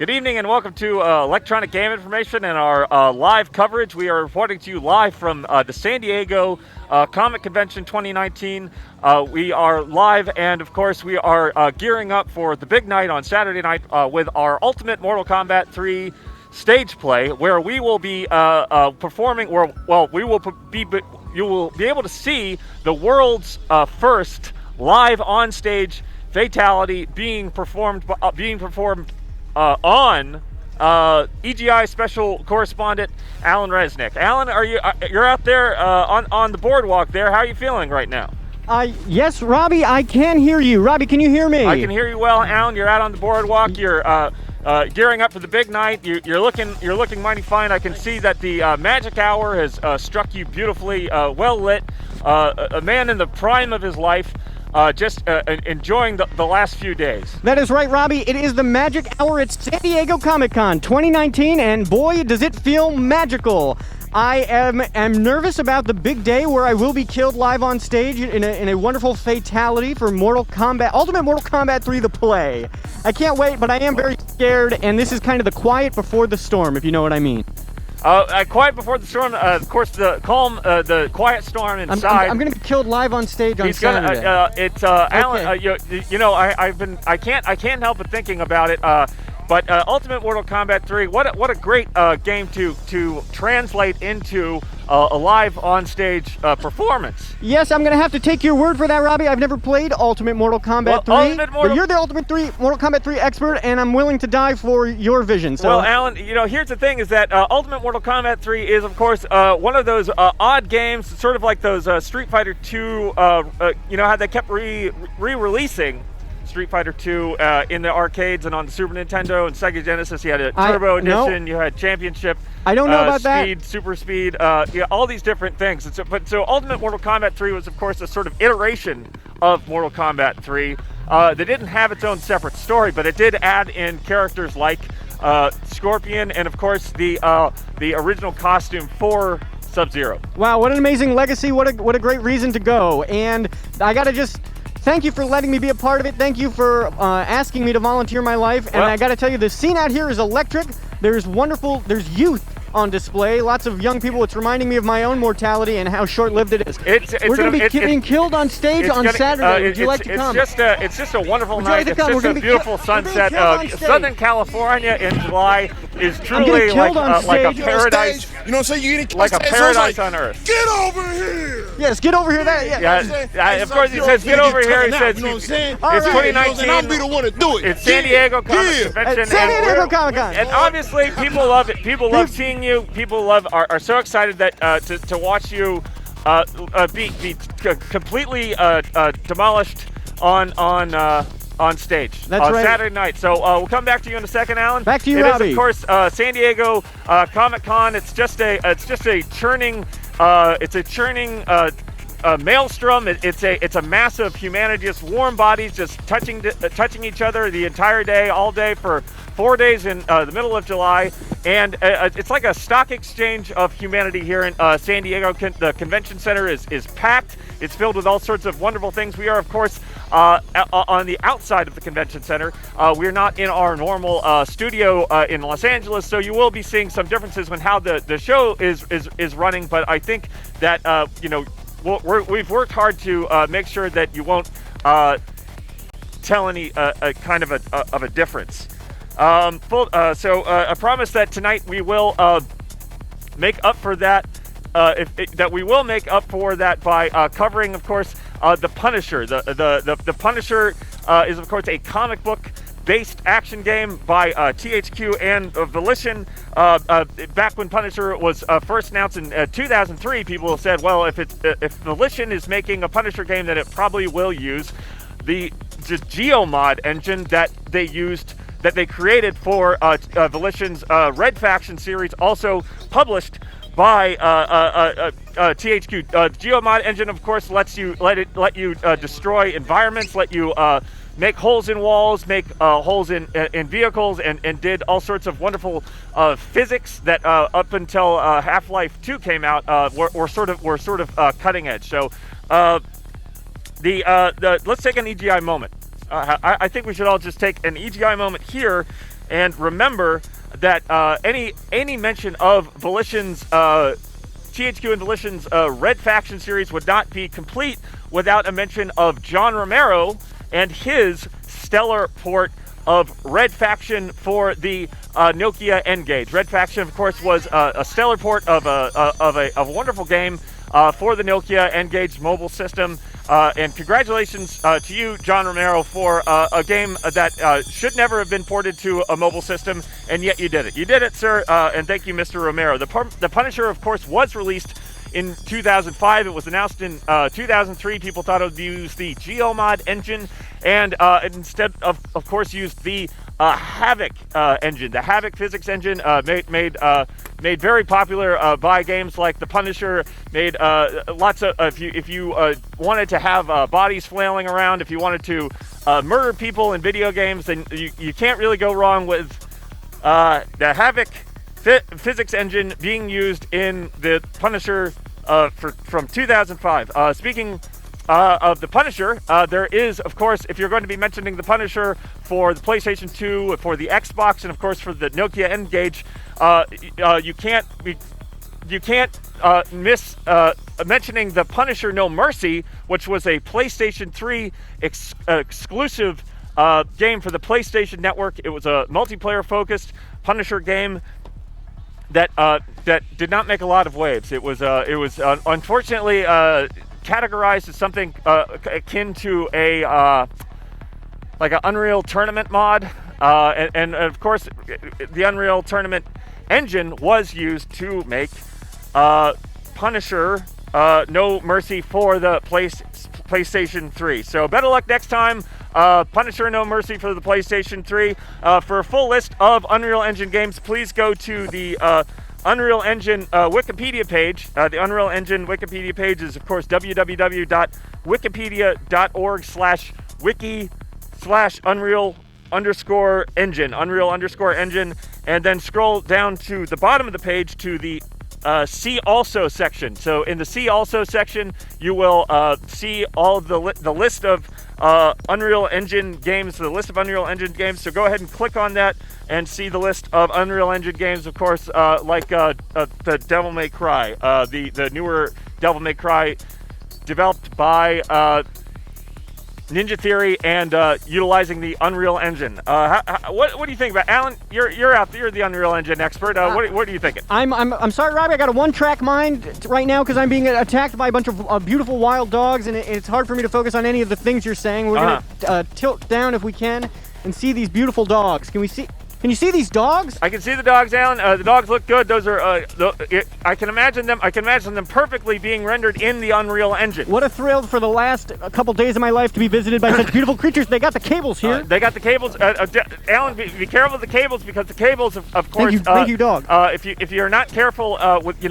Good evening and welcome to Electronic Game Information and our live coverage. We are reporting to you live from the San Diego Comic Convention 2019. We are live and, of course, we are gearing up for the big night on Saturday night with our Ultimate Mortal Kombat 3 stage play, where we will be performing, you will be able to see the world's first live on-stage fatality being performed on EGI special correspondent Alan Resnick. Alan, you're out there on the boardwalk there? How are you feeling right now? Yes, Robbie, I can hear you. Robbie, can you hear me? I can hear you well, Alan. You're out on the boardwalk. You're gearing up for the big night. You're looking mighty fine. I can see that the magic hour has struck you beautifully, well lit. A man in the prime of his life. Just enjoying the last few days. That is right, Robbie. It is the magic hour at San Diego Comic-Con 2019, and boy, does it feel magical. I am nervous about the big day where I will be killed live on stage in a wonderful fatality for Ultimate Mortal Kombat 3 the play. I can't wait, but I am very scared, and this is kind of the quiet before the storm, if you know what I mean. Quiet before the storm. Of course, the quiet storm inside. I'm going to be killed live on stage on Saturday. Alan. I can't help but thinking about it. But Ultimate Mortal Kombat 3, what a great game to translate into a live on-stage performance. Yes, I'm going to have to take your word for that, Robbie. I've never played Ultimate Mortal Kombat 3, but you're the Mortal Kombat 3 expert, and I'm willing to die for your vision. So. Well, Alan, here's the thing, is that Ultimate Mortal Kombat 3 is, of course, one of those odd games, sort of like those Street Fighter 2, how they kept re-releasing Street Fighter 2 in the arcades and on the Super Nintendo and Sega Genesis. You had a Turbo Edition, you had Championship. I don't know about Speed, Super Speed, all these different things. So Ultimate Mortal Kombat 3 was, of course, a sort of iteration of Mortal Kombat 3. That didn't have its own separate story, but it did add in characters like Scorpion and, of course, the original costume for Sub-Zero. Wow, what an amazing legacy! What a great reason to go! And I gotta just. Thank you for letting me be a part of it. Thank you for asking me to volunteer my life. And I got to tell you, the scene out here is electric. There's youth on display. Lots of young people. It's reminding me of my own mortality and how short-lived it is. We're going to be getting killed on stage on Saturday. Would you like to come? It's just a wonderful night. It's just a beautiful sunset. Southern California in July is truly like a paradise. You know what I'm saying? Like a paradise on earth. Get over here! Yes, get over here. Of course, he says, get over here. He says, it's 2019. I'll be the one to do it. It's San Diego Comic Convention. San Diego Comic Con. And obviously, people love it. People love seeing you. People are so excited that to watch you be completely demolished on stage. That's right. Saturday night. So we'll come back to you in a second, Alan. Back to you, Robbie. It is, of course, San Diego Comic Con. It's just a churning maelstrom. It's a mass of humanity, just warm bodies, just touching each other the entire day, all day for 4 days in the middle of July, and it's like a stock exchange of humanity here in San Diego. The convention center is packed. It's filled with all sorts of wonderful things. We are, of course, on the outside of the convention center. We're not in our normal studio in Los Angeles, so you will be seeing some differences in how the show is running. But I think that we've worked hard to make sure that you won't tell any kind of a difference. So I promise that tonight we will make up for that. We will make up for that by covering, of course, the Punisher. The Punisher is, of course, a comic book-based action game by THQ and Volition. Back when Punisher was first announced in 2003, people said, well, if Volition is making a Punisher game, then it probably will use the GeoMod engine that they created for Volition's Red Faction series, also published by THQ. GeoMod engine, of course, let you destroy environments, let you make holes in walls, make holes in vehicles, and did all sorts of wonderful physics that up until Half-Life 2 came out were sort of cutting edge. So let's take an EGI moment. I think we should all just take an EGI moment here And remember that any mention of Volition's THQ and Volition's Red Faction series would not be complete without a mention of John Romero and his stellar port of Red Faction for the Nokia N-Gage. Red Faction, of course, was a stellar port of a wonderful game for the Nokia N-Gage mobile system. And congratulations to you, John Romero, for a game that should never have been ported to a mobile system, and yet you did it. You did it, sir, and thank you, Mr. Romero. The Punisher, of course, was released in 2005. It was announced in 2003. People thought it would use the Geomod engine, and instead of course, used the Havoc engine. The Havoc physics engine made very popular by games like The Punisher. Made lots of if you wanted to have bodies flailing around, if you wanted to murder people in video games, then you can't really go wrong with the Havoc physics engine being used in the Punisher from 2005. Speaking of the Punisher, there is, of course, if you're going to be mentioning the Punisher for the PlayStation 2, for the Xbox, and of course for the Nokia N-Gage, you can't miss mentioning the Punisher No Mercy, which was a PlayStation 3 exclusive game for the PlayStation Network. It was a multiplayer-focused Punisher game that did not make a lot of waves. It was unfortunately categorized as something akin to like an Unreal Tournament mod, and of course the Unreal Tournament engine was used to make Punisher No Mercy for the PlayStation 3. So better luck next time. Punisher No Mercy for the PlayStation 3. For a full list of Unreal Engine games, please go to the Unreal Engine Wikipedia page. The Unreal Engine Wikipedia page is, of course, www.wikipedia.org/wiki/Unreal_Engine, and then scroll down to the bottom of the page to the See Also section. So in the See Also section, you will see all of the list of Unreal Engine games, So go ahead and click on that and see the list of Unreal Engine games, of course, like the Devil May Cry, the newer Devil May Cry, developed by Ninja Theory and utilizing the Unreal Engine. What do you think about Alan? You're the Unreal Engine expert. What are you thinking? I'm sorry, Robbie. I got a one-track mind right now because I'm being attacked by a bunch of beautiful wild dogs, and it's hard for me to focus on any of the things you're saying. We're gonna tilt down if we can and see these beautiful dogs. Can you see these dogs? I can see the dogs, Alan. The dogs look good. Those are. I can imagine them. I can imagine them perfectly being rendered in the Unreal Engine. What a thrill for the last couple days of my life to be visited by such beautiful creatures. They got the cables here. They got the cables. Alan, be careful of the cables, because the cables, of course. Thank you, dog. If you're not careful with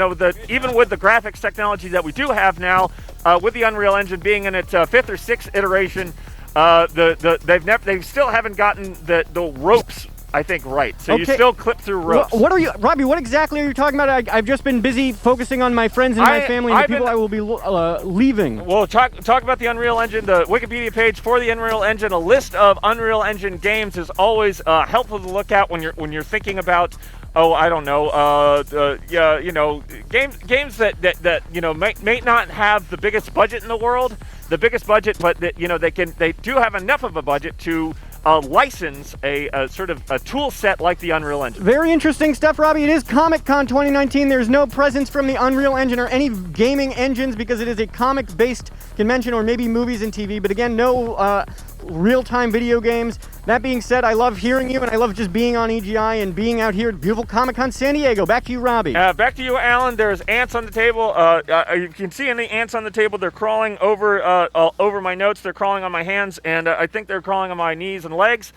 even with the graphics technology that we do have now, with the Unreal Engine being in its 5th or 6th iteration, they still haven't gotten the ropes, I think, right. So okay. You still clip through ropes. What are you, Robbie? What exactly are you talking about? I've just been busy focusing on my friends and my family and the people I will be leaving. Well, talk about the Unreal Engine. The Wikipedia page for the Unreal Engine. A list of Unreal Engine games is always helpful to look at when you're thinking about. Oh, I don't know. Games that may not have the biggest budget in the world, but they do have enough of a budget to license a sort of a tool set like the Unreal Engine. Very interesting stuff, Robbie. It is Comic-Con 2019. There's no presence from the Unreal Engine or any gaming engines because it is a comic-based convention, or maybe movies and TV. But again, no real-time video games. That being said, I love hearing you, and I love just being on EGI and being out here at beautiful Comic-Con San Diego. Back to you, Robbie. Back to you, Alan. There's ants on the table. You can see any ants on the table. They're crawling over my notes. They're crawling on my hands, and I think they're crawling on my knees and legs.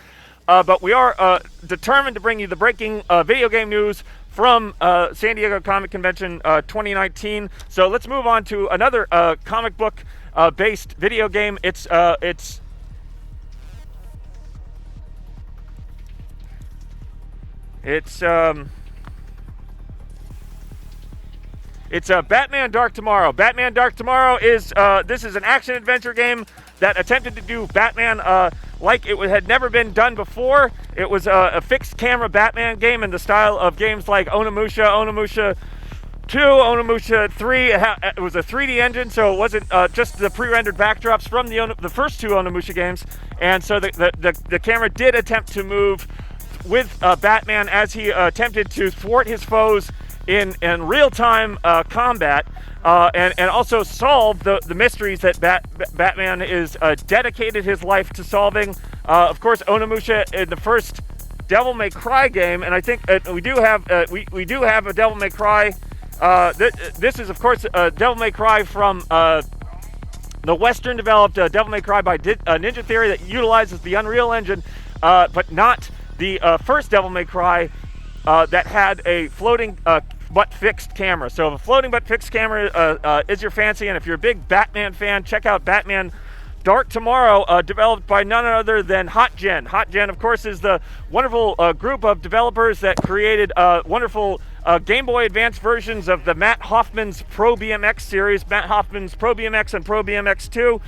But we are determined to bring you the breaking video game news from San Diego Comic Convention 2019. So let's move on to another comic book based video game. It's Batman Dark Tomorrow. Batman Dark Tomorrow is this is an action adventure game that attempted to do Batman like it had never been done before. It was a fixed camera Batman game in the style of games like Onimusha 2, Onimusha 3. It was a 3D engine, so it wasn't just the pre-rendered backdrops from the first 2 Onimusha games. And so the camera did attempt to move with Batman as he attempted to thwart his foes in real-time combat, and also solve the mysteries that Batman is dedicated his life to solving. Of course, Onimusha in the first Devil May Cry game, and I think we do have a Devil May Cry. This is, of course, Devil May Cry from the Western developed Devil May Cry by Ninja Theory that utilizes the Unreal Engine, but not the first Devil May Cry that had a floating but fixed camera. So if a floating but fixed camera is your fancy, and if you're a big Batman fan, check out Batman Dark Tomorrow, developed by none other than HotGen. HotGen, of course, is the wonderful group of developers that created wonderful Game Boy Advance versions of the Matt Hoffman's Pro BMX series, Matt Hoffman's Pro BMX and Pro BMX 2,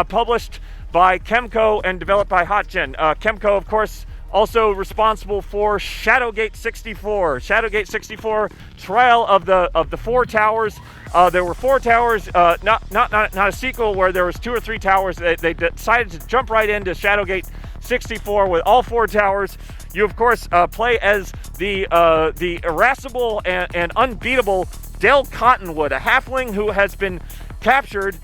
published by Kemco and developed by HotGen. Kemco, of course, also responsible for Shadowgate 64. Shadowgate 64, Trial of the Four Towers. There were 4 towers, not a sequel where there was 2 or 3 towers. They decided to jump right into Shadowgate 64 with all 4 towers. You, of course, play as the irascible and unbeatable Del Cottonwood, a halfling who has been captured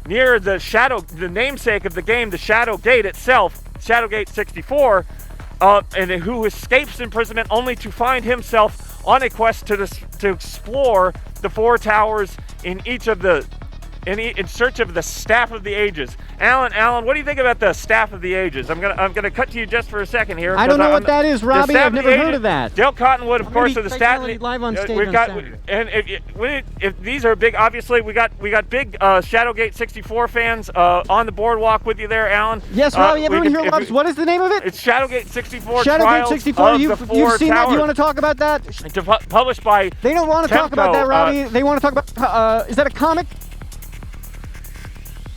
near the namesake of the game, the Shadowgate itself, Shadowgate 64, and who escapes imprisonment only to find himself on a quest to explore the 4 towers in search of the Staff of the Ages. Alan, what do you think about the Staff of the Ages? I'm gonna cut to you just for a second here. I don't know what that is, Robbie. I've never heard of that. Del Cottonwood, of course, of the Staff. Live on stage we've on got, Saturday. and if these are big, obviously we got big Shadowgate 64 fans on the boardwalk with you there, Alan. Yes, Robbie. Everyone here loves. What is the name of it? It's Shadowgate 64. Shadowgate 64. You've seen that? You want to talk about that? Published by. They don't want to talk about that, Robbie. They want to talk about. Is that a comic?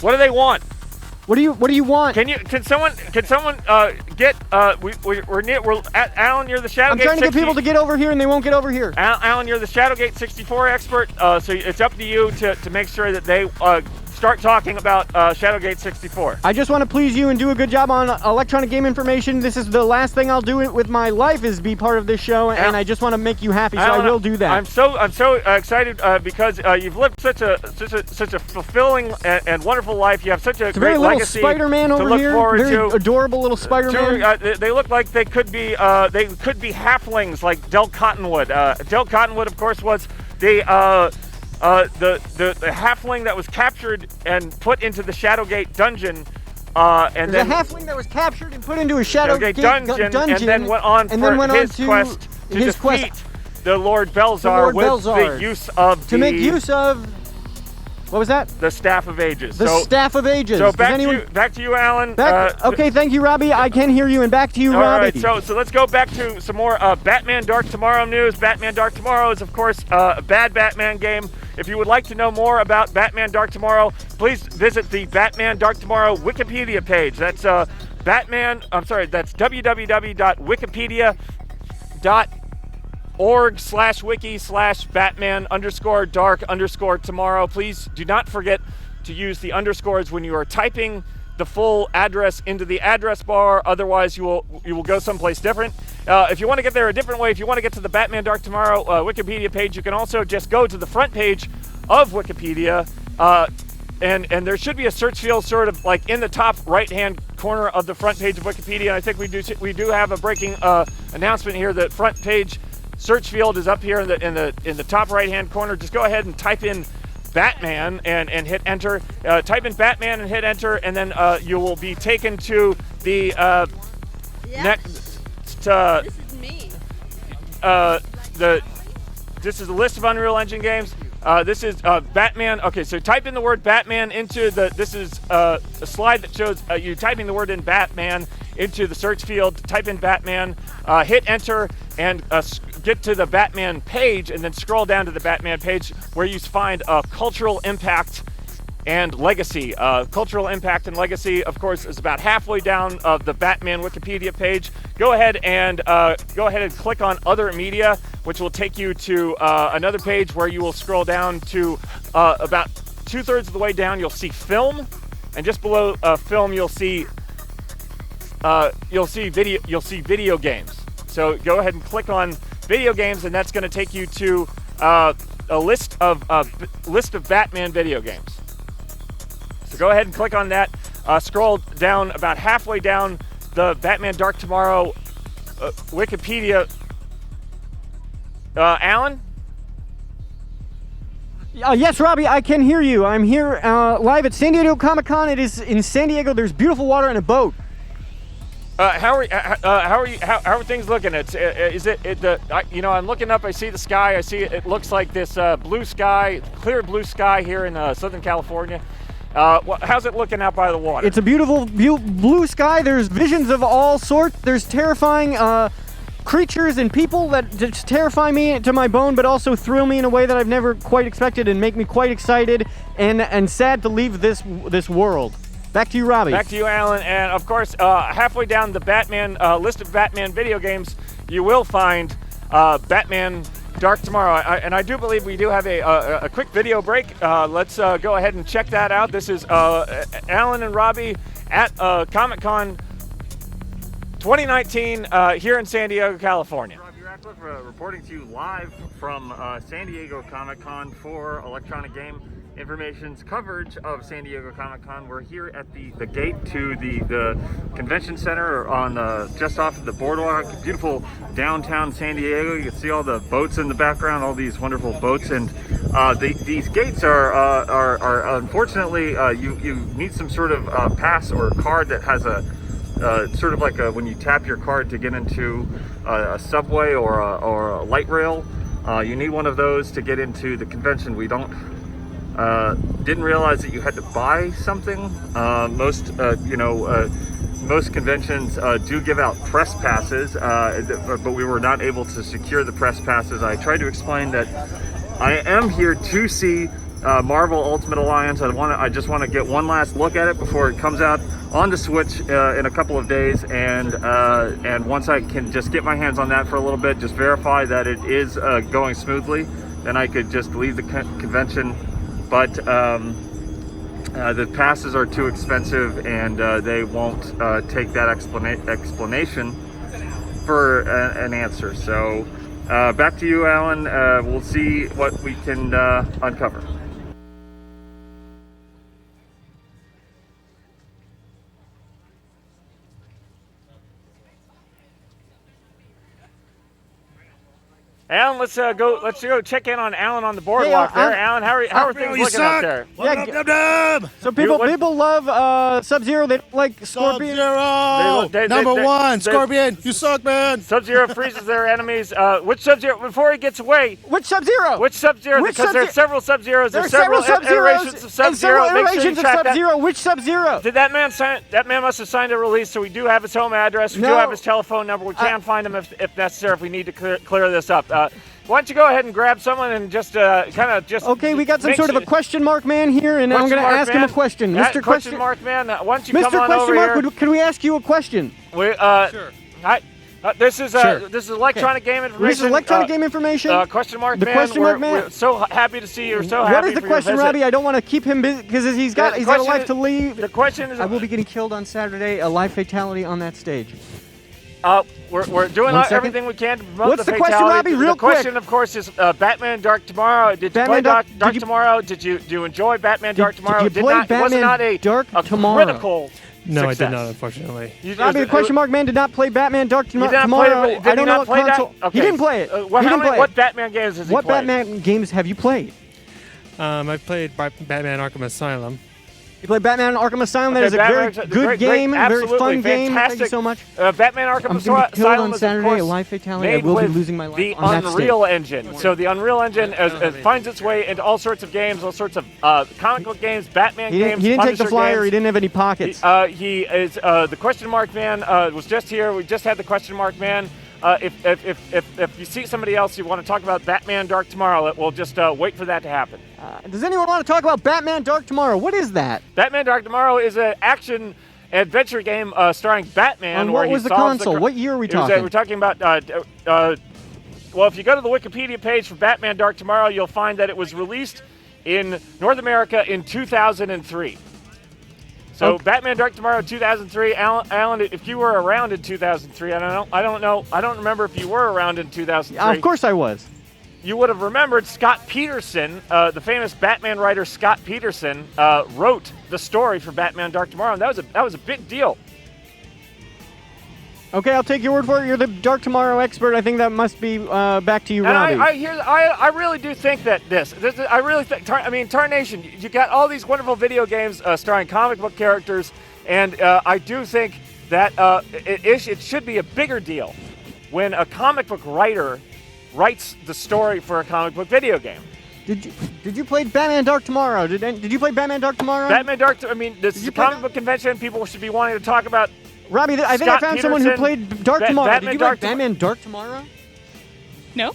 What do they want? What do you want? Can someone get we're at Alan, you're the Shadowgate. I'm trying to get people to get over here and they won't get over here. Alan, you're the Shadowgate 64 expert, so it's up to you to make sure that they start talking about Shadowgate 64. I just want to please you and do a good job on electronic game information. This is the last thing I'll do with my life is be part of this show, and I just want to make you happy, so I will do that. I'm so excited because you've lived such a fulfilling and wonderful life. You have such a great legacy Spider-Man over to look here. forward Very to. Adorable little Spider-Man. They look like they could be halflings like Del Cottonwood. Del Cottonwood, of course, was the halfling that was captured and put into the Shadowgate dungeon, and then a halfling that was captured and put into a Shadowgate dungeon, and then went on his quest to defeat the Lord Belzar with the use of make use of. What was that? The Staff of Ages. The Staff of Ages. So back to you, Alan. Okay, thank you, Robbie. I can hear you, and back to you, Robbie. All right, so let's go back to some more Batman Dark Tomorrow news. Batman Dark Tomorrow is, of course, a bad Batman game. If you would like to know more about Batman Dark Tomorrow, please visit the Batman Dark Tomorrow Wikipedia page. That's that's www.wikipedia.org/wiki/Batman_dark_tomorrow. Please do not forget to use the underscores when you are typing the full address into the address bar. Otherwise, you will go someplace different. If you want to get there a different way, if you want to get to the Batman Dark Tomorrow Wikipedia page, you can also just go to the front page of Wikipedia, and there should be a search field sort of like in the top right-hand corner of the front page of Wikipedia. And I think we do have a breaking announcement here. The front page search field is up here in the top right-hand corner. Just go ahead and type in Batman and hit enter. Type in Batman and hit enter, and then you will be taken to the next. This is me. This is a list of Unreal Engine games. This is Batman. Okay, so type in the word Batman into the. This is a slide that shows you typing the word in Batman into the search field. Type in Batman, hit enter, and get to the Batman page and then scroll down to the Batman page where you find cultural impact and legacy. Cultural impact and legacy, of course, is about halfway down of the Batman Wikipedia page. Go ahead and click on other media, which will take you to another page where you will scroll down to about 2/3 of the way down. You'll see film, and just below film, you'll see video games. So go ahead and click on video games, and that's going to take you to a list of Batman video games. So go ahead and click on that. Scroll down about halfway down the Batman Dark Tomorrow Wikipedia. Alan? Yes, Robbie, I can hear you. I'm here live at San Diego Comic-Con. It is in San Diego. There's beautiful water and a boat. How are things looking? I'm looking up. I see the sky. I see it looks like this blue sky, clear blue sky here in Southern California. How's it looking out by the water? It's a beautiful blue sky. There's visions of all sorts. There's terrifying creatures and people that just terrify me to my bone, but also thrill me in a way that I've never quite expected and make me quite excited and sad to leave this world. Back to you, Robbie. Back to you, Alan. And of course, halfway down the Batman list of Batman video games, you will find Batman Dark Tomorrow. I do believe we do have a quick video break. Let's go ahead and check that out. This is Alan and Robbie at Comic-Con 2019 here in San Diego, California. Robbie Rackleff reporting to you live from San Diego Comic-Con for Electronic Game Information's coverage of San Diego Comic-Con. We're here at the gate to the convention center on just off of the boardwalk. Beautiful downtown San Diego. You can see all the boats in the background, all these wonderful boats, and these gates are unfortunately you need some sort of pass or card that has a sort of like when you tap your card to get into a subway or a light rail. You need one of those to get into the convention. We didn't realize that you had to buy something. Most conventions do give out press passes, but we were not able to secure the press passes. I tried to explain that I am here to see Marvel Ultimate Alliance. I just want to get one last look at it before it comes out on the Switch in a couple of days, and once I can just get my hands on that for a little bit, just verify that it is going smoothly, then I could just leave the convention. But the passes are too expensive, and they won't take that explanation for an answer. So back to you, Alan. We'll see what we can uncover. Alan, let's go check in on Alan on the boardwalk there. Alan, how are things looking out there? So people love Sub-Zero. They don't like Scorpion. Sub-Zero! Number one, Scorpion, you suck, man. Sub-Zero freezes their enemies. Which Sub-Zero, before he gets away? Which Sub-Zero? Which Sub-Zero? Because there's several Sub-Zeros. There's several iterations of Sub-Zero. Make sure you track that. Which Sub-Zero? Did that man sign? That man must have signed a release, so we do have his home address. We do have his telephone number. We can find him if necessary, if we need to clear this up. Why don't you go ahead and grab someone and just Okay, we got some sort of a question mark man here, and I'm going to ask him a question. Mr. Question Mark Man, why don't you come on Question over Mark, here? Can we ask you a question? Sure. Hi. This is electronic game information. This is electronic game information. Question Mark the Man. Question Mark Man. We're so happy to see you. We're so happy. What is the question, Robbie? I don't want to keep him busy because he's got a life to lead. The question is, I will be getting killed on Saturday. A live fatality on that stage. We're doing everything we can to promote What's the the question, fatality. Robbie? Real quick. The question, of course, is Batman Dark Tomorrow. Did you play Dark Tomorrow? Do you enjoy Batman Dark Tomorrow? Did you play Batman Dark Tomorrow? Critical No, success. I did not, unfortunately. Robbie, the question mark man did not play Batman Dark Tomorrow. Did I don't know what play console. that? Okay. He didn't play it. He didn't play it. What Batman games has he played? What Batman games have you played? I've played Batman Arkham Asylum. You played Batman Arkham Asylum. That is a very good game, very fun game. Thank you so much. Batman Arkham Asylum Asylum on is, Saturday. of course, A live fatality. I will be losing my life the on that Unreal stage. Engine. So the Unreal Engine finds its way into all sorts of games, all sorts of comic book games, Batman games. He didn't take the Punisher flyer. games. He didn't have any pockets. He is the Question Mark Man was just here. We just had the Question Mark Man. if you see somebody else you want to talk about Batman Dark Tomorrow, we'll just wait for that to happen. Does anyone want to talk about Batman Dark Tomorrow? What is that? Batman Dark Tomorrow is an action adventure game starring Batman. And what was the console? What year are we talking? We're talking about. Well, if you go to the Wikipedia page for Batman Dark Tomorrow, you'll find that it was released in North America in 2003. So Batman Dark Tomorrow 2003. Alan, if you were around in 2003, I don't know. I don't remember if you were around in 2003. Of course I was. You would have remembered Scott Peterson, the famous Batman writer Scott Peterson, wrote the story for Batman Dark Tomorrow, and that was a big deal. Okay, I'll take your word for it. You're the Dark Tomorrow expert. I think that must be back to you, Robby. And I really do think that I really think, Tarnation, you got all these wonderful video games starring comic book characters, and I do think that it should be a bigger deal when a comic book writer writes the story for a comic book video game. Did you play Batman Dark Tomorrow? Did you play Batman Dark Tomorrow? Batman Dark. This is a comic book convention. People should be wanting to talk about. Robby, I think I found someone who played Dark Tomorrow. Did you play Batman Dark Tomorrow? No.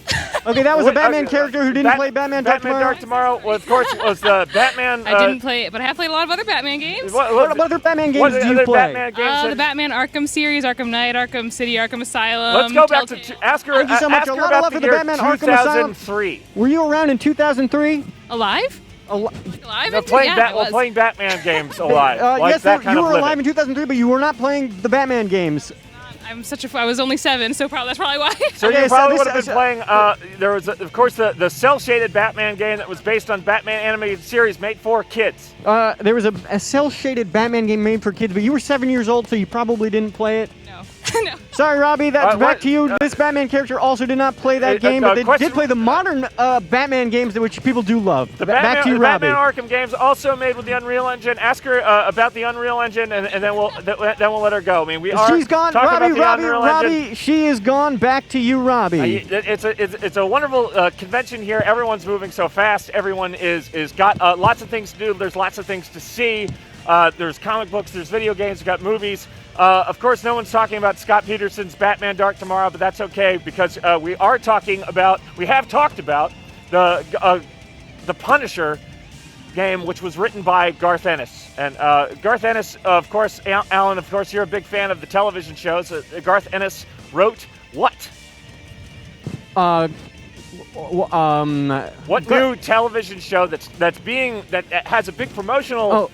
Okay, that was a Batman character who didn't play Batman Dark Tomorrow. Batman Dark Tomorrow, well, of course, was the Batman. I didn't play it, but I have played a lot of other Batman games. What other Batman games do you play? The Batman Arkham series, Arkham Knight, Arkham City, Arkham Asylum. Let's go back to ask her. Thank you so much. Ask A her lot of about love the for the year Batman Arkham Asylum. 2003. Were you around in 2003? Alive? Alive? No, playing Batman games alive. Yes, you were alive in 2003, but you were not playing the Batman games. I was only 7, so that's probably why. So you probably would have been playing. There was, of course, the cel-shaded Batman game that was based on Batman animated series made for kids. There was a cel-shaded Batman game made for kids, but you were 7 years old, so you probably didn't play it. No. No. Sorry, Robby, that's back to you. This Batman character also did not play that game, but they did play the modern Batman games, which people do love. Back to you, Robby. The Batman Arkham games also made with the Unreal Engine. Ask her about the Unreal Engine, and then we'll let her go. I mean, she's gone. Robby, she is gone. Back to you, Robby. It's a wonderful convention here. Everyone's moving so fast. Everyone is got lots of things to do. There's lots of things to see. There's comic books. There's video games. We've got movies. Of course, no one's talking about Scott Peterson's Batman Dark Tomorrow, but that's okay because we have talked about the Punisher game, which was written by Garth Ennis. And Garth Ennis, of course, Alan, of course, you're a big fan of the television shows. Garth Ennis wrote what? What new television show that has a big promotional?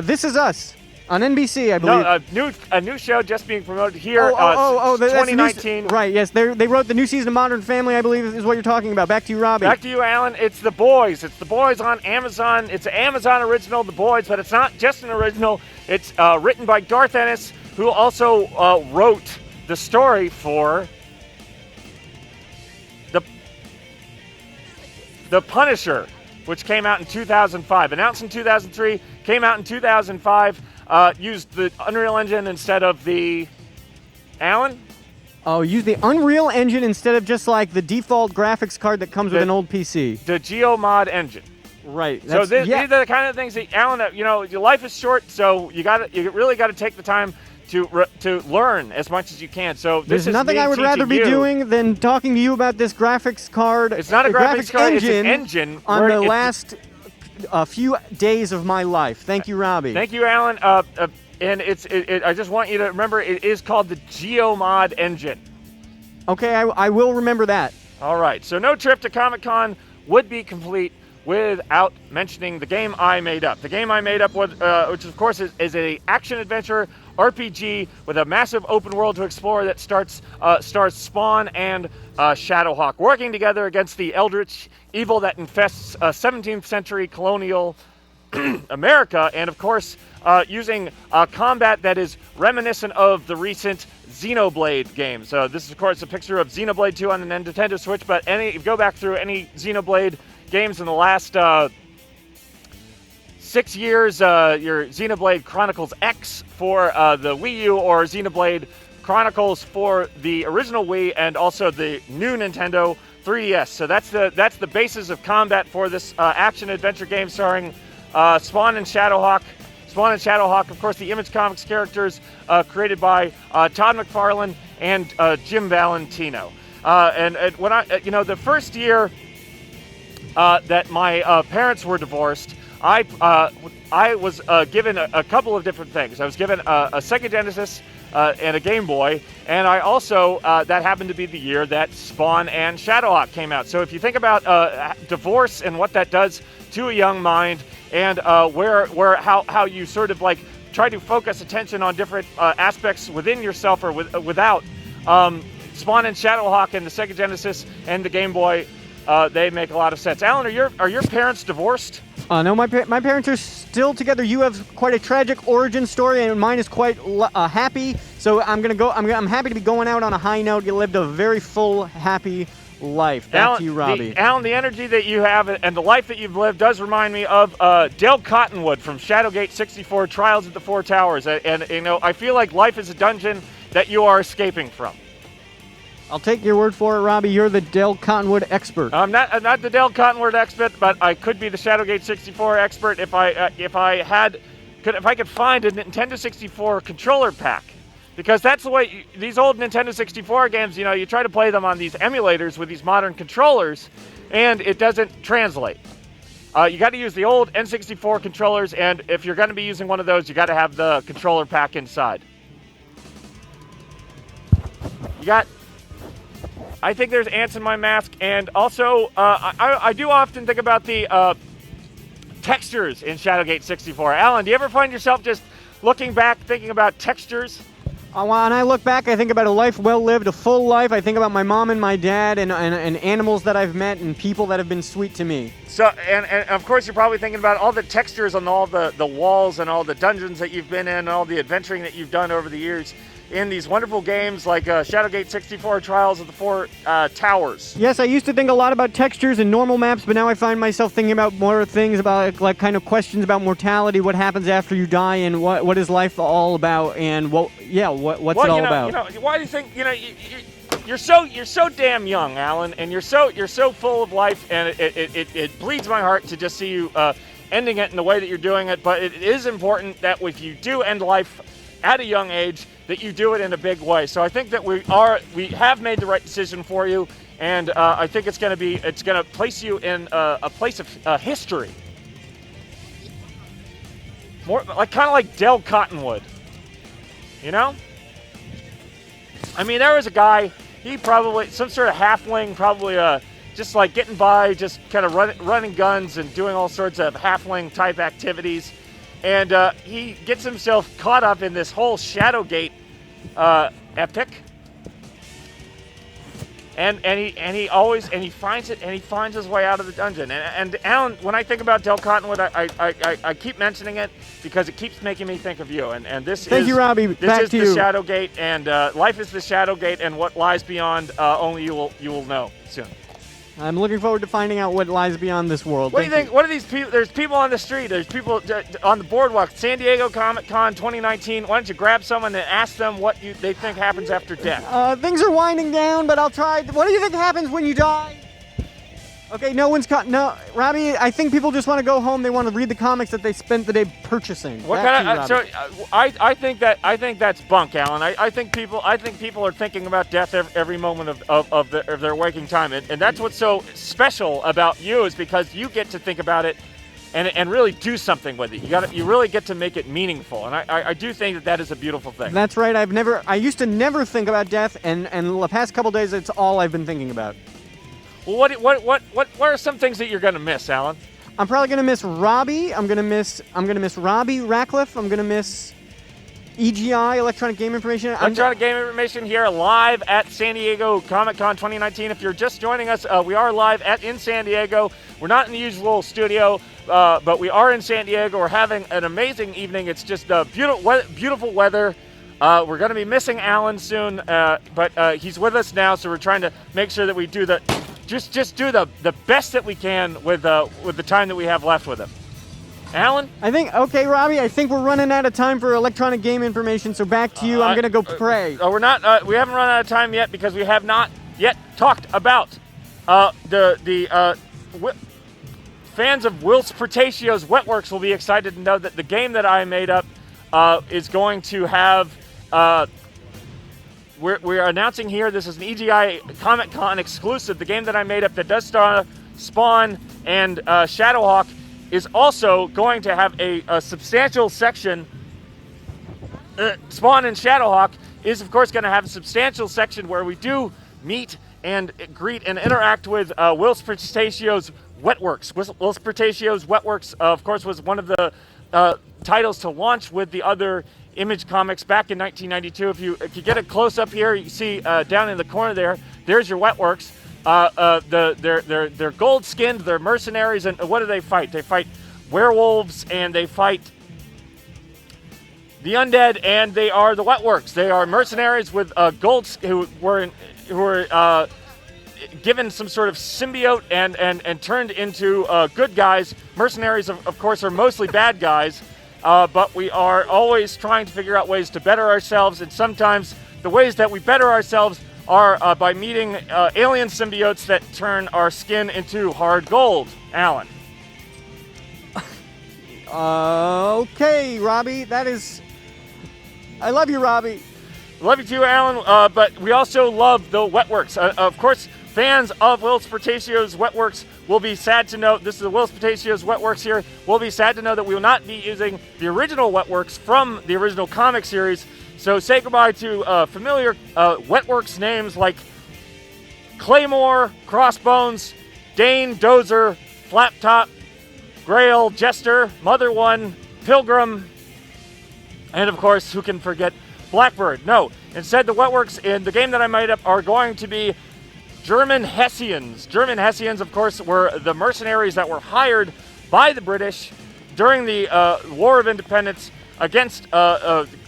This Is Us on NBC, I believe. No, a new show just being promoted here. 2019. Right, yes, they wrote the new season of Modern Family, I believe, is what you're talking about. Back to you, Robby. Back to you, Alan. It's The Boys. It's The Boys on Amazon. It's an Amazon original, The Boys, but it's not just an original. It's written by Garth Ennis, who also wrote the story for The Punisher, which came out in 2005. Announced in 2003, came out in 2005. Used the Unreal Engine instead of the... Alan? Oh, use the Unreal Engine instead of just like the default graphics card that comes with an old PC. The GeoMod engine. Right. So these are the kind of things that, Alan, your life is short, so you really got to take the time to learn as much as you can. So there's nothing I would rather be doing than talking to you about this graphics card. It's not a graphics card, it's an engine. On the last few days of my life. Thank you, Robby. Thank you, Alan. And I just want you to remember it is called the GeoMod engine. Okay, I will remember that. All right. So no trip to Comic-Con would be complete without mentioning the game I made up. The game I made up, was, which of course is a action-adventure RPG with a massive open world to explore that stars Spawn and Shadowhawk working together against the eldritch evil that infests 17th century colonial America, and of course using combat that is reminiscent of the recent Xenoblade games. This is of course a picture of Xenoblade 2 on the Nintendo Switch, but if you go back through any Xenoblade games in the last 6 years, your Xenoblade Chronicles X for the Wii U, or Xenoblade Chronicles for the original Wii, and also the new Nintendo 3DS. So that's the basis of combat for this action adventure game starring Spawn and Shadowhawk. Spawn and Shadowhawk, of course, the Image Comics characters created by Todd McFarlane and Jim Valentino. And when the first year that my parents were divorced, I was given a couple of different things. I was given a Sega Genesis and a Game Boy, and I also, that happened to be the year that Spawn and Shadowhawk came out. So if you think about divorce and what that does to a young mind, and how you sort of like try to focus attention on different aspects within yourself or without, Spawn and Shadowhawk and the Sega Genesis and the Game Boy, they make a lot of sense. Alan, are your parents divorced? No, my parents are still together. You have quite a tragic origin story, and mine is quite happy. So I'm happy to be going out on a high note. You lived a very full, happy life. Back to you, Robby. Alan, the energy that you have and the life that you've lived does remind me of Dale Cottonwood from Shadowgate 64, Trials at the Four Towers. And I feel like life is a dungeon that you are escaping from. I'll take your word for it, Robby. You're the Dale Cottonwood expert. I'm not the Dale Cottonwood expert, but I could be the Shadowgate 64 expert if I could find a Nintendo 64 controller pack, because that's the way these old Nintendo 64 games. You try to play them on these emulators with these modern controllers, and it doesn't translate. You got to use the old N64 controllers, and if you're going to be using one of those, you got to have the controller pack inside. I think there's ants in my mask, and also I do often think about the textures in Shadowgate 64. Alan, do you ever find yourself just looking back, thinking about textures? When I look back, I think about a life well lived, a full life. I think about my mom and my dad and animals that I've met and people that have been sweet to me. So, and of course, you're probably thinking about all the textures on all the walls and all the dungeons that you've been in and all the adventuring that you've done over the years in these wonderful games like Shadowgate 64, Trials of the Four Towers. Yes, I used to think a lot about textures and normal maps, but now I find myself thinking about more things about like kind of questions about mortality, what happens after you die, and what is life all about, and what's it all about. Why do you think you're so damn young, Alan, and you're so full of life, and it bleeds my heart to just see you ending it in the way that you're doing it. But it is important that if you do end life at a young age, that you do it in a big way. So I think that we have made the right decision for you, and I think it's going to place you in a place of history, more kind of like Dale Cottonwood. I mean, there was a guy. He probably some sort of halfling, probably just like getting by, just kind of running guns and doing all sorts of halfling type activities. And he gets himself caught up in this whole Shadowgate epic, and he finds it, and he finds his way out of the dungeon. And Alan, when I think about Dale Cottonwood, I keep mentioning it because it keeps making me think of you. And this Thank you, Robby. This is the Shadowgate, and life is the Shadowgate, and what lies beyond, only you will know soon. I'm looking forward to finding out what lies beyond this world. What do you think? What are these people? There's people on the street. There's people on the boardwalk. San Diego Comic-Con 2019. Why don't you grab someone and ask them what they think happens after death? Things are winding down, but I'll try. What do you think happens when you die? Okay, no one's caught. No, Robby, I think people just want to go home. They want to read the comics that they spent the day purchasing. What kind of? I think that's bunk, Alan. I think people are thinking about death every moment of their waking time, and that's what's so special about you, is because you get to think about it and really do something with it. You really get to make it meaningful, and I do think that is a beautiful thing. That's right. I used to never think about death, and the past couple days, it's all I've been thinking about. Well, what are some things that you're going to miss, Alan? I'm probably going to miss Robby. I'm going to miss Robby, Rackleff. I'm going to miss EGI, Electronic Game Information. Electronic Game Information here live at San Diego Comic-Con 2019. If you're just joining us, we are live in San Diego. We're not in the usual studio, but we are in San Diego. We're having an amazing evening. It's just beautiful weather. We're going to be missing Alan soon, but he's with us now, so we're trying to make sure that we do just do the best that we can with the time that we have left with him. Alan? Okay, Robby, I think we're running out of time for Electronic Game Information, so back to you. I'm going to go pray. We're not. We haven't run out of time yet because we have not yet talked about the fans of Whilce Portacio's Wetworks will be excited to know that the game that I made up is going to have. We're announcing here. This is an EGI Comic Con exclusive. The game that I made up that does star Spawn and Shadowhawk is also going to have a substantial section. Spawn and Shadowhawk is, of course, going to have a substantial section where we do meet and greet and interact with Whilce Portacio's Wetworks. Whilce Portacio's Wetworks, of course, was one of the titles to launch with the other Image Comics back in 1992. If you get a close up here, you see down in the corner there's your Wetworks. They're gold skinned, they're mercenaries, and what do they fight? They fight werewolves and they fight the undead, and they are the Wetworks. They are mercenaries with who were given some sort of symbiote and turned into good guys. Mercenaries, of course, are mostly bad guys, but we are always trying to figure out ways to better ourselves, and sometimes the ways that we better ourselves are by meeting alien symbiotes that turn our skin into hard gold. Alan. Okay, Robby, that is... I love you, Robby. Love you too, Alan, but we also love the Wetworks. Of course, fans of Whilce Portacio's Wetworks will be sad to know, this is the Whilce Portacio's Wetworks here, will be sad to know that we will not be using the original Wetworks from the original comic series. So say goodbye to familiar Wetworks names like Claymore, Crossbones, Dane, Dozer, Flaptop, Grail, Jester, Mother One, Pilgrim, and of course, who can forget Blackbird? No, instead the Wetworks in the game that I made up are going to be German Hessians. German Hessians, of course, were the mercenaries that were hired by the British during the War of Independence against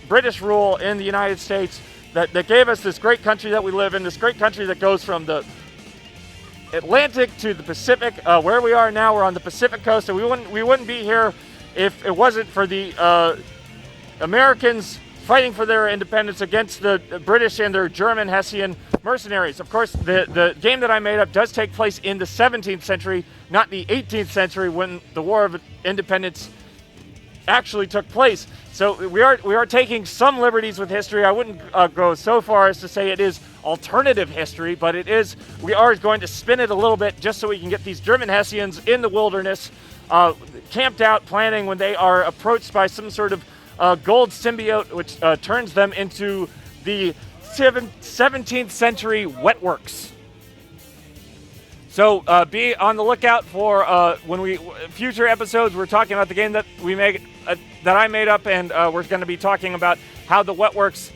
British rule in the United States that gave us this great country that we live in, this great country that goes from the Atlantic to the Pacific. Where we are now, we're on the Pacific coast, and we wouldn't be here if it wasn't for the Americans fighting for their independence against the British and their German Hessian mercenaries. Of course, the game that I made up does take place in the 17th century, not the 18th century when the War of Independence actually took place. So we are taking some liberties with history. I wouldn't go so far as to say it is alternative history, but we are going to spin it a little bit just so we can get these German Hessians in the wilderness, camped out, planning when they are approached by some sort of gold symbiote, which turns them into the 17th century Wetworks. So be on the lookout for future episodes. We're talking about the game that that I made up, and we're going to be talking about how the Wetworks,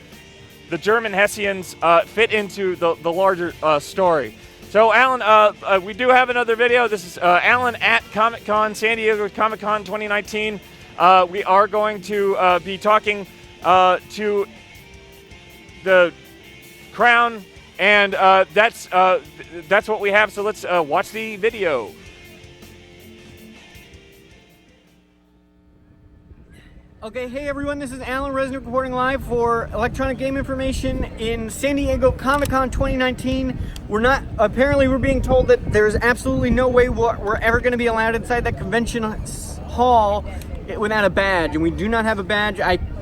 the German Hessians, fit into the larger story. So Alan, we do have another video. This is Alan at Comic Con, San Diego Comic Con 2019. We are going to be talking to the Crown, and that's what we have. So let's watch the video. Okay, hey everyone, this is Alan Resnick reporting live for Electronic Game Information in San Diego Comic-Con 2019. Apparently we're being told that there's absolutely no way we're ever going to be allowed inside that convention hall without a badge, and we do not have a badge.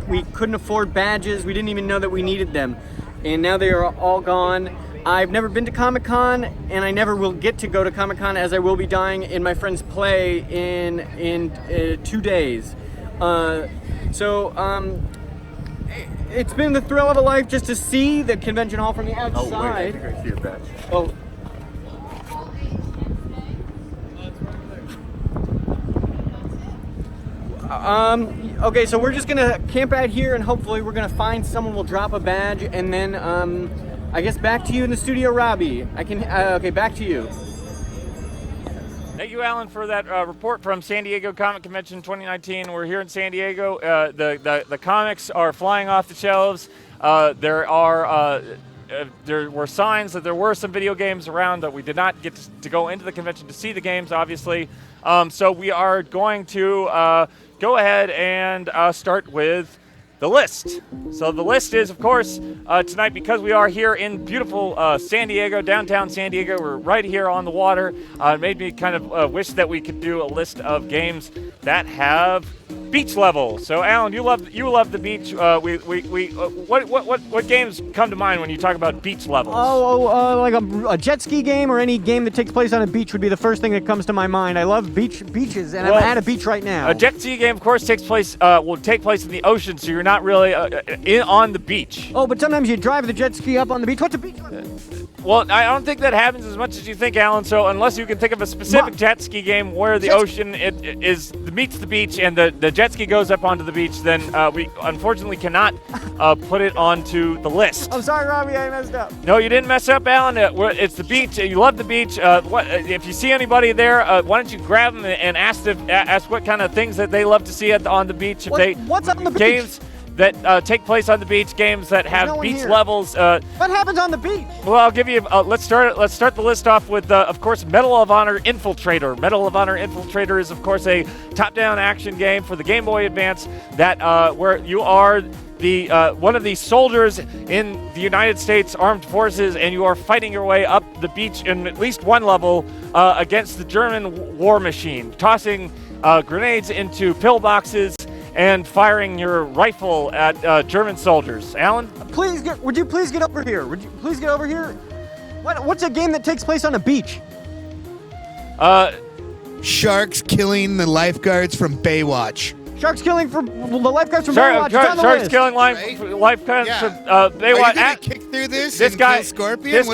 We couldn't afford badges. We didn't even know that we needed them, and now they are all gone. I've never been to Comic-Con, and I never will get to go to Comic-Con, as I will be dying in my friend's play in 2 days. It's been the thrill of a life just to see the convention hall from the outside. Oh, wait, I think I see a badge. Oh. Okay, so we're just gonna camp out here, and hopefully we're gonna find someone will drop a badge, and then, I guess back to you in the studio, Robby. Okay, back to you. Thank you, Alan, for that report from San Diego Comic Convention 2019. We're here in San Diego. The comics are flying off the shelves. There were signs that there were some video games around, that we did not get to go into the convention to see the games, obviously. So we are going to go ahead and start with the list. So the list is, of course, tonight, because we are here in beautiful San Diego, downtown San Diego. We're right here on the water. It made me kind of wish that we could do a list of games that have beach level. So Alan, you love the beach. What games come to mind when you talk about beach levels? Like a jet ski game or any game that takes place on a beach would be the first thing that comes to my mind. I love beaches, and I'm at a beach right now. A jet ski game, of course, will take place in the ocean, so you're not really on the beach. Oh, but sometimes you drive the jet ski up on the beach. What's a beach? Well, I don't think that happens as much as you think, Alan. So unless you can think of a specific jet ski game where the ocean meets the beach and the jet ski goes up onto the beach, then we unfortunately cannot put it onto the list. I'm sorry, Robbie, I messed up. No, you didn't mess up, Alan. It's the beach. You love the beach. If you see anybody there, why don't you grab them and ask what kind of things that they love to see on the beach? What's on the beach? Games that take place on the beach, games that have beach levels. What happens on the beach? Well, I'll give you. Let's start the list off with, of course, Medal of Honor Infiltrator. Medal of Honor Infiltrator is, of course, a top-down action game for the Game Boy Advance that where you are the one of the soldiers in the United States Armed Forces, and you are fighting your way up the beach in at least one level against the German war machine, tossing grenades into pillboxes and firing your rifle at German soldiers. Alan? Would you please get over here? Would you please get over here? What's a game that takes place on a beach? Sharks killing the lifeguards from Baywatch. Sharks killing the lifeguards from Baywatch. Sharks killing lifeguards from Baywatch. Are you gonna kick through this and kill Scorpion? This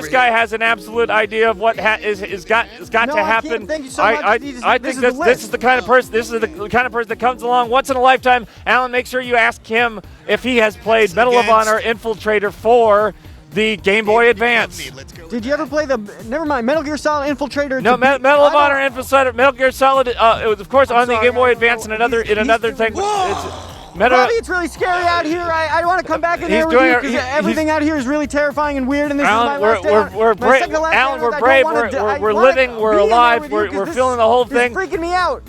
guy has an absolute idea of what is got to happen. Thank you so much. I think this is the kind of person. This is the kind of person that comes along once in a lifetime. Alan, make sure you ask him if he has played Medal of Honor Infiltrator for the Game Boy Advance. Did you ever play never mind, Metal Gear Solid Infiltrator? No, Medal of Honor Infiltrator, Metal Gear Solid, it was, of course, on the Game Boy Advance in another thing. Robbie, it's really scary out here. I want to come back in there with you because everything out here is really terrifying and weird, and this Alan, is my last day. We're brave. Alan, we're brave. We're living. We're alive. We're feeling the whole thing. It's freaking me out.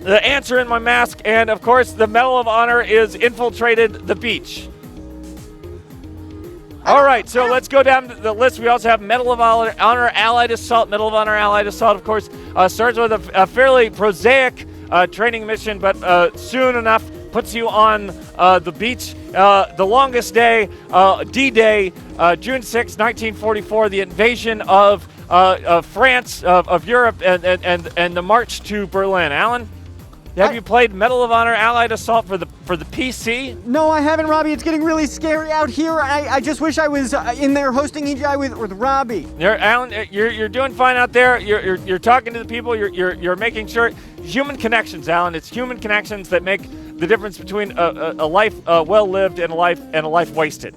The answer in my mask, and of course, the Medal of Honor is infiltrated the beach. All right, so let's go down to the list. We also have Medal of Honor Allied Assault. Medal of Honor Allied Assault, of course, starts with a fairly prosaic training mission, but soon enough puts you on the beach. The longest day, D-Day, June 6, 1944, the invasion of France, of Europe, and the march to Berlin. Alan? Have you played Medal of Honor Allied Assault for the PC? No, I haven't, Robbie. It's getting really scary out here. I just wish I was in there hosting EGI with Robbie. Alan, you're doing fine out there. You're talking to the people. You're making sure human connections, Alan. It's human connections that make the difference between a life well lived and a life wasted.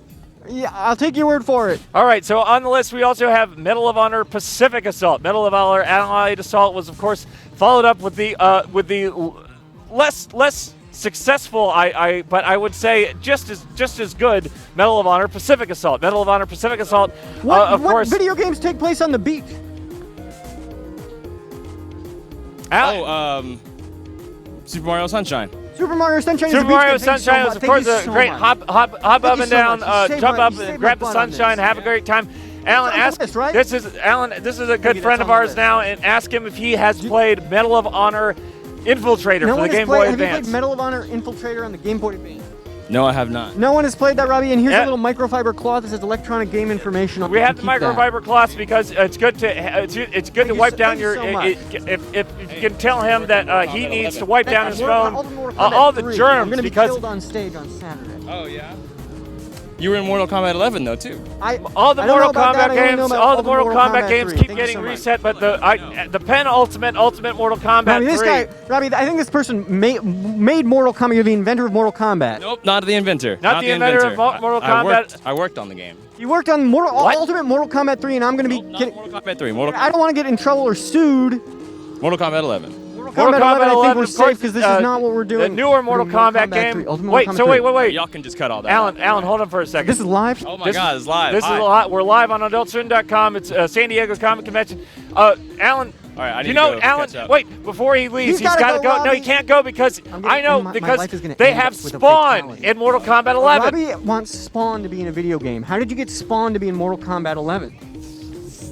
Yeah, I'll take your word for it. All right, so on the list we also have Medal of Honor Pacific Assault. Medal of Honor Allied Assault was, of course, followed up with the less successful, but I would say just as good Medal of Honor Pacific Assault. Medal of Honor Pacific Assault. Of course. What video games take place on the beach? Super Mario Sunshine. Super Mario Sunshine. Super Mario Sunshine was, of course, a great hop up and down, jump up and grab the sunshine, have a great time. Alan, this is a good friend of ours now, and ask him if he has played Medal of Honor Infiltrator for the Game Boy Advance. Have you played Medal of Honor Infiltrator on the Game Boy Advance? No, I have not. No one has played that, Robbie, and here's a little microfiber cloth that says electronic game information. We have the microfiber cloth because it's good to wipe down your. If you can tell him that he needs to wipe down his phone, all the germs. I'm going to be because killed on stage on Saturday. Oh yeah. You were in Mortal Kombat 11 though too. All the Mortal Kombat games keep getting reset, but the penultimate Mortal Kombat 3. Robbie, I think this person made Mortal Kombat. You're the inventor of Mortal Kombat. Nope, not the inventor. Not the inventor of Mortal Kombat. I worked on the game. You worked on Ultimate Mortal Kombat 3, and I'm going to be getting. Mortal Kombat 3. I don't want to get in trouble or sued. Mortal Kombat 11. Mortal Kombat 11, I think we're safe because this is not what we're doing. The newer Mortal Kombat game. Wait. Y'all can just cut all that. Alan, hold on for a second. This is live? Oh my God, it's live. This is live. We're live on AdultSwim.com. It's San Diego Comic Convention. Alan, All right, I need You to know, go Alan, catch up. wait, before he leaves, He's he's got to gotta go. go, No, Robby. he can't go because My because life is gonna they end have with a Spawn fatality. in Mortal Kombat 11. Robby wants Spawn to be in a video game. How did you get Spawn to be in Mortal Kombat 11?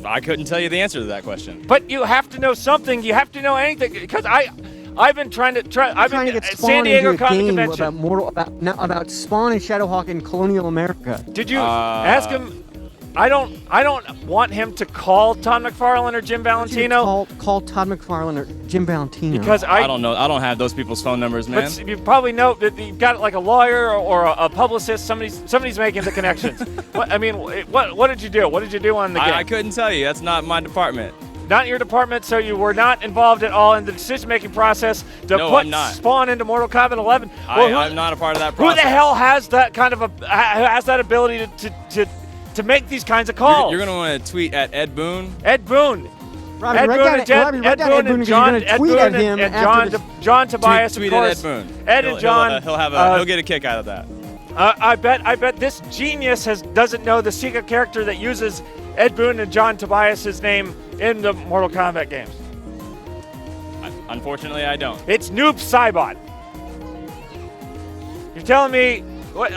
I couldn't tell you the answer to that question. But you have to know something. You have to know anything because I've been trying to I've Trying been to get at Spawn San Diego into a Comic game Convention. about Spawn and Shadowhawk in colonial America. Did you ask him? I don't want him to call Todd McFarlane or Jim Valentino Call Todd McFarlane or Jim Valentino. because I don't know. I don't have those people's phone numbers, man. But you probably know that you've got like a lawyer or a publicist. Somebody's making the connections. What did you do? What did you do on the game? I couldn't tell you. That's not my department. Not your department, so you were not involved at all in the decision-making process to No, put I'm not. Spawn into Mortal Kombat 11. I'm not a part of that Who process. the hell has that kind of has that ability to make these kinds of calls? You're going to want to tweet at Ed Boone. Ed Boone. Robby, Ed write Boone down- and Jen- Robby, Ed write down Boone Ed Boone and because John, you're gonna Ed tweet Boone at and- him and after John Tobias, Tweet of at course. Ed Boone. Ed and John. He'll get a kick out of that. I bet this genius doesn't know the secret character that uses Ed Boone and John Tobias's name in the Mortal Kombat games. Unfortunately, I don't. It's Noob Saibot. You're telling me what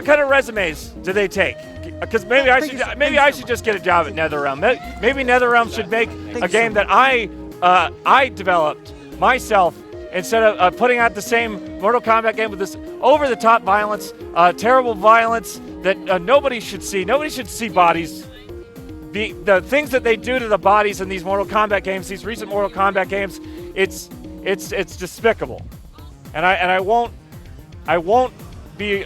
kind of resumes do they take? Because maybe I should just get a job at NetherRealm. Maybe NetherRealm should make a game that I developed myself instead of putting out the same Mortal Kombat game with this over-the-top violence, terrible violence that nobody should see. Nobody should see bodies. The things that they do to the bodies in these Mortal Kombat games, these recent Mortal Kombat games, it's despicable, and I won't be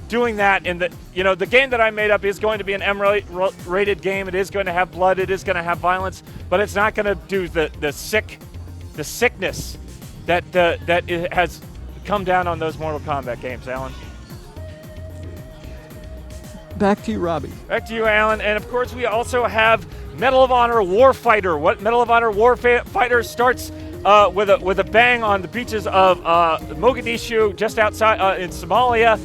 doing that in the game that I made up is going to be an M-rated game. It is going to have blood. It is going to have violence, but it's not going to do the sickness that it has come down on those Mortal Kombat games, Alan. Back to you, Robby. Back to you, Alan. And of course, we also have Medal of Honor Warfighter. What Medal of Honor Warfighter starts with a bang on the beaches of Mogadishu, just outside in Somalia.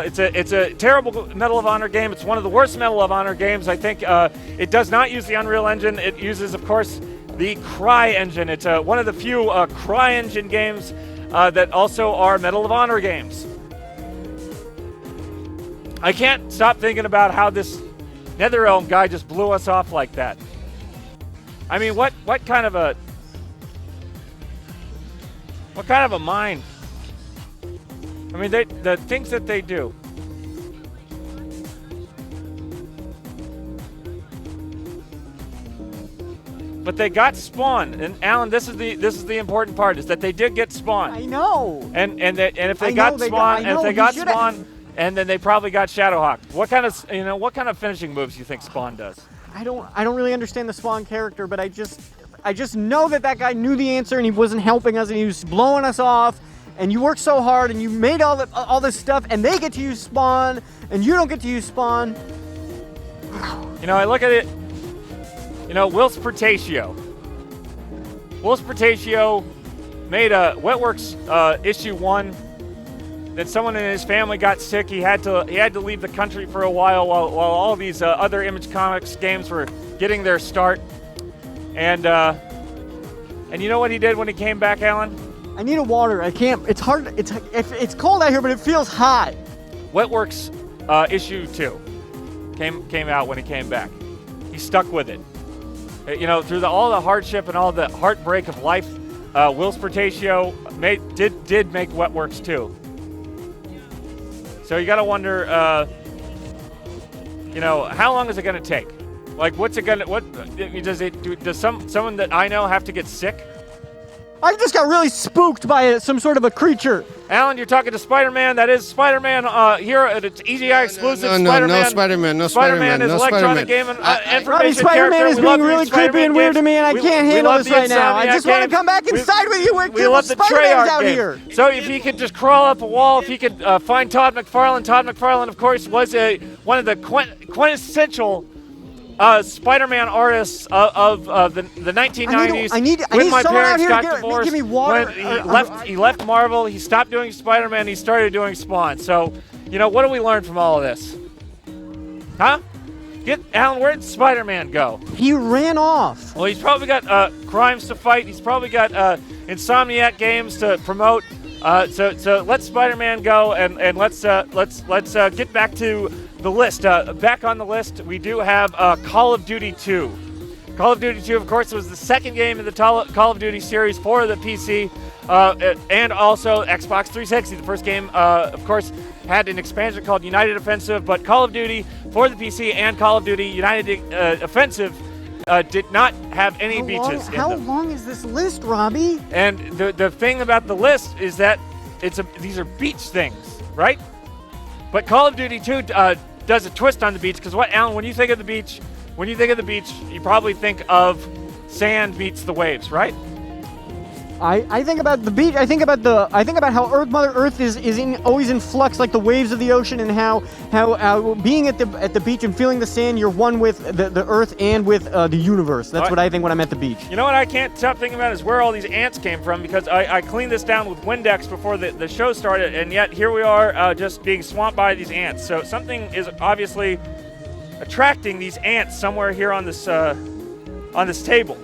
It's a terrible Medal of Honor game. It's one of the worst Medal of Honor games. I think it does not use the Unreal Engine. It uses, of course, the Cry engine. It's one of the few Cry engine games that also are Medal of Honor games. I can't stop thinking about how this NetherRealm guy just blew us off like that. I mean, what kind of a mind? I mean, the things that they do. But they got Spawn, and Alan, this is the important part: is that they did get Spawn. I know. And if they I got know they Spawn, got- I and if know, they he got shoulda- Spawn, and then they probably got Shadowhawk. What kind of finishing moves do you think Spawn does? I don't really understand the Spawn character, but I just know that guy knew the answer and he wasn't helping us and he was blowing us off. And you worked so hard and you made all this stuff, and they get to use Spawn, and you don't get to use Spawn. I look at it. Whilce Portatio made a Wetworks issue 1. Then someone in his family got sick. He had to leave the country for a while all these other Image Comics games were getting their start. And you know what he did when he came back, Alan? I need a water. I can't. It's hard. It's cold out here, but it feels hot. Wetworks issue 2 came out when he came back. He stuck with it. Through all the hardship and all the heartbreak of life, Whilce Portatio did make Wetworks 2. So you got to wonder, how long is it going to take? Like, what's it going to? What does someone that I know have to get sick? I just got really spooked by some sort of a creature. Alan, you're talking to Spider-Man. That is Spider-Man here at its EGI exclusive. No Spider-Man. Spider-Man is electronic game and information Spider-Man character. is We being love really these creepy Spider-Man and weird to games. me, and I can't handle love this the right now. I Insomniac just want to games. come back inside with you. We love the Spider-Man's Treyarch out games. here. So if he could just crawl up a wall, if he could find Todd McFarlane. Todd McFarlane, of course, was one of the quintessential Spider-Man artists of the 1990s. I need when my someone out parents here got to divorced, give me water. when he left Marvel, he stopped doing Spider-Man, he started doing Spawn. So, what do we learn from all of this? Huh? Alan, where did Spider-Man go? He ran off. Well, he's probably got crimes to fight. He's probably got Insomniac games to promote. So let Spider-Man go, and let's get back to the list. Back on the list, we do have Call of Duty 2. Call of Duty 2, of course, was the second game in the Call of Duty series for the PC and also Xbox 360. The first game, of course, had an expansion called United Offensive, but Call of Duty for the PC and Call of Duty United Offensive did not have any beaches in them. How long is this list, Robbie? And the thing about the list is that these are beach things, right? But Call of Duty 2 does a twist on the beach, because Alan, when you think of the beach, you probably think of sand meets the waves, right? I think about the beach. I think about how Mother Earth is always in flux, like the waves of the ocean, and how being at the beach and feeling the sand, you're one with the Earth and with the universe. That's what I think when I'm at the beach. You know what I can't stop thinking about is where all these ants came from, because I cleaned this down with Windex before the show started, and yet here we are just being swamped by these ants. So something is obviously attracting these ants somewhere here on this table.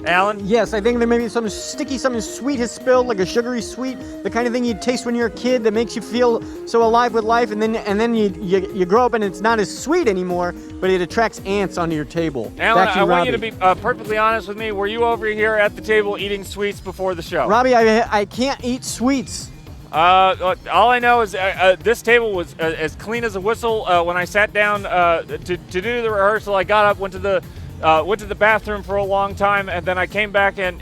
Alan? Yes, I think there may be something sticky, something sweet has spilled, like a sugary sweet, the kind of thing you'd taste when you're a kid that makes you feel so alive with life, and then you grow up and it's not as sweet anymore, but it attracts ants onto your table. Alan, I want you to be perfectly honest with me. Were you over here at the table eating sweets before the show? Robbie, I can't eat sweets. All I know is this table was as clean as a whistle. When I sat down to do the rehearsal, I got up, went to the bathroom for a long time, and then I came back and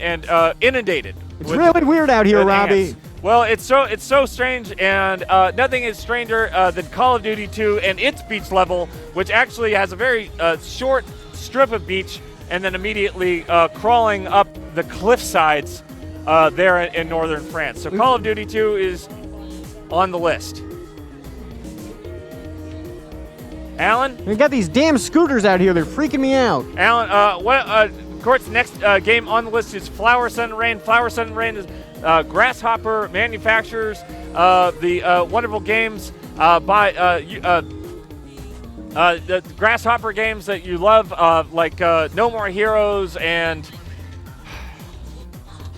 inundated. It's really weird out here, Robbie. Ants. Well, it's so strange, and nothing is stranger than Call of Duty 2 and its beach level, which actually has a very short strip of beach, and then immediately crawling up the cliff sides there in northern France. So Call of Duty 2 is on the list. Alan? We got these damn scooters out here. They're freaking me out. Alan, of course, the next game on the list is Flower, Sun, and Rain. Flower, Sun, and Rain is Grasshopper manufactures the wonderful games by the Grasshopper games that you love, like No More Heroes and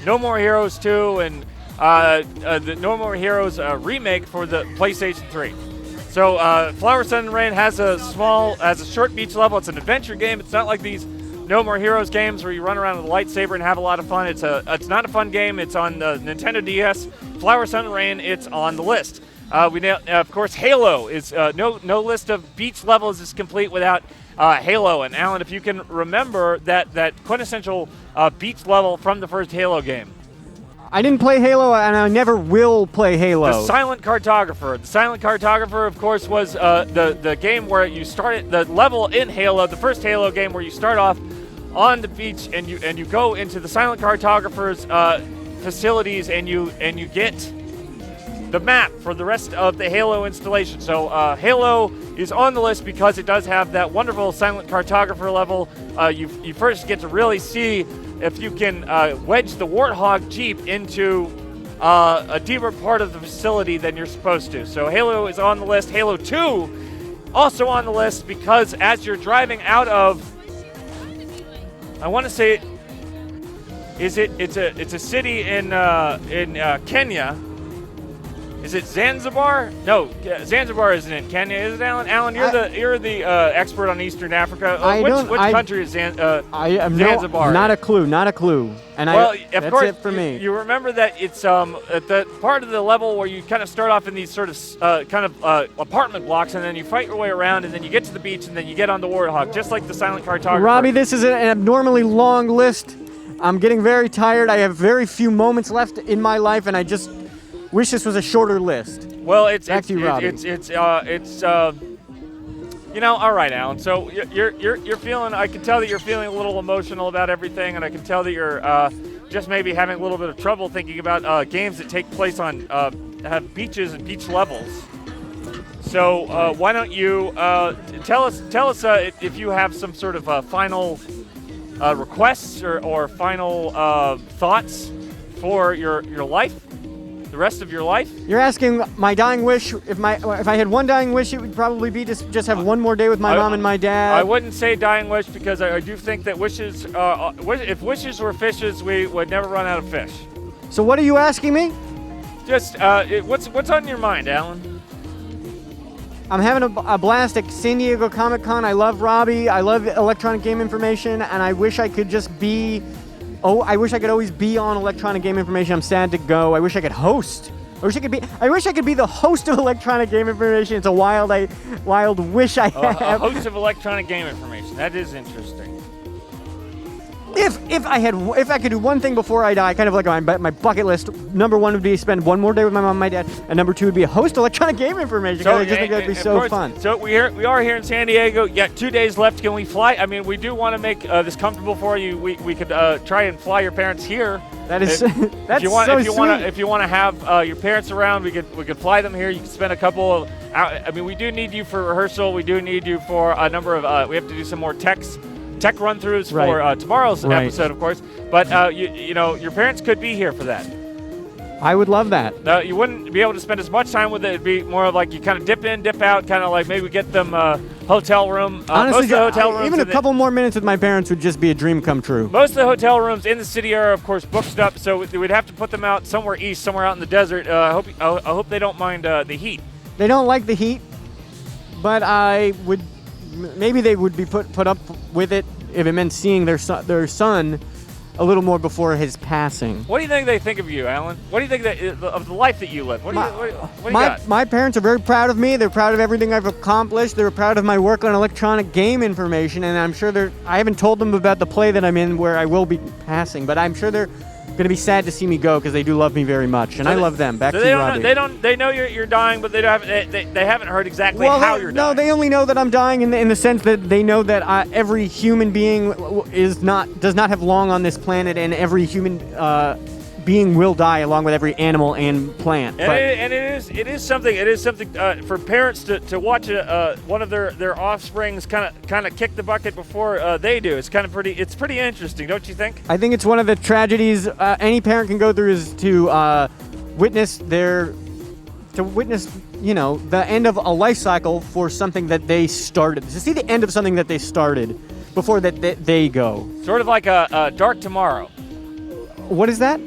No More Heroes 2 and the No More Heroes remake for the PlayStation 3. So Flower, Sun, and Rain has a short beach level. It's an adventure game. It's not like these No More Heroes games where you run around with a lightsaber and have a lot of fun. It's not a fun game. It's on the Nintendo DS. Flower, Sun, and Rain, it's on the list. Of course, Halo is no list of beach levels is complete without Halo. And Alan, if you can remember that quintessential beach level from the first Halo game. I didn't play Halo, and I never will play Halo. The Silent Cartographer. The Silent Cartographer, of course, was the game where you started the level in Halo, the first Halo game, where you start off on the beach and you go into the Silent Cartographer's facilities and you get the map for the rest of the Halo installation. So Halo is on the list because it does have that wonderful Silent Cartographer level. You first get to really see if you can wedge the Warthog Jeep into a deeper part of the facility than you're supposed to. So Halo is on the list. Halo 2 also on the list because as you're driving out of, I want to say, it's a city in Kenya. Is it Zanzibar? No, Zanzibar isn't in Kenya, is it, Alan? Alan, you're the expert on Eastern Africa. Which country is Zanzibar? Not a clue. And of course, it for me. You remember that it's at the part of the level where you kind of start off in these sort of apartment blocks, and then you fight your way around, and then you get to the beach, and then you get on the Warthog, just like the Silent Cartographer. Robbie, this is an abnormally long list. I'm getting very tired. I have very few moments left in my life, and I just wish this was a shorter list. Well, Back to you, Robbie. All right, Alan. So you're feeling. I can tell that you're feeling a little emotional about everything, and I can tell that you're just maybe having a little bit of trouble thinking about games that take place on have beaches and beach levels. So why don't you tell us if you have some sort of final requests or final thoughts for your life? the rest of your life? You're asking my dying wish. If I had one dying wish, it would probably be to just have one more day with my mom and my dad. I wouldn't say dying wish because I do think that wishes, if wishes were fishes, we would never run out of fish. So what are you asking me? Just what's on your mind, Alan? I'm having a blast at San Diego Comic-Con. I love Robby. I love electronic game information, and I wish I could just be. I wish I could always be on electronic game information. I'm sad to go. I wish I could host. I wish I could be the host of electronic game information. It's a wild wish I have. A host of electronic game information. That is interesting. If I could do one thing before I die, kind of like my bucket list, number one would be spend one more day with my mom and my dad, and number two would be a host electronic game information. I just think that'd be so fun. So we are here in San Diego. You got 2 days left. Can we fly? I mean, we do want to make this comfortable for you. We could try and fly your parents here. That is that's so sweet. If you want to have your parents around, we could fly them here. You can spend a couple of hours. I mean, we do need you for rehearsal. We do need you for a number of. We have to do some more tech run-throughs for tomorrow's episode, of course. But you know, your parents could be here for that. I would love that. You wouldn't be able to spend as much time with it. It'd be more of like you kind of dip in, dip out, kind of like maybe get them hotel room. Honestly, most of the hotel rooms even a couple more minutes with my parents would just be a dream come true. Most of the hotel rooms in the city are, of course, booked up, so we'd have to put them out somewhere east, somewhere out in the desert. I hope they don't mind the heat. They don't like the heat, but I would. Maybe they would be put up with it if it meant seeing their son a little more before his passing. What do you think they think of you, Alan? What do you think of the life that you live? What do you got? My parents are very proud of me. They're proud of everything I've accomplished. They're proud of my work on electronic game information, and I'm sure I haven't told them about the play that I'm in where I will be passing, but I'm sure they're going to be sad to see me go because they do love me very much, and I love them. Back to you, Robby. They know you're dying, but they haven't heard exactly how you're dying. No, they only know that I'm dying in the sense that they know that every human being does not have long on this planet, and every human being will die along with every animal and plant. And it is something for parents to watch one of their offsprings kind of kick the bucket before they do. It's pretty interesting, don't you think? I think it's one of the tragedies any parent can go through is to witness the end of a life cycle for something that they started. To see the end of something that they started before that they go. Sort of like a dark tomorrow. What is that?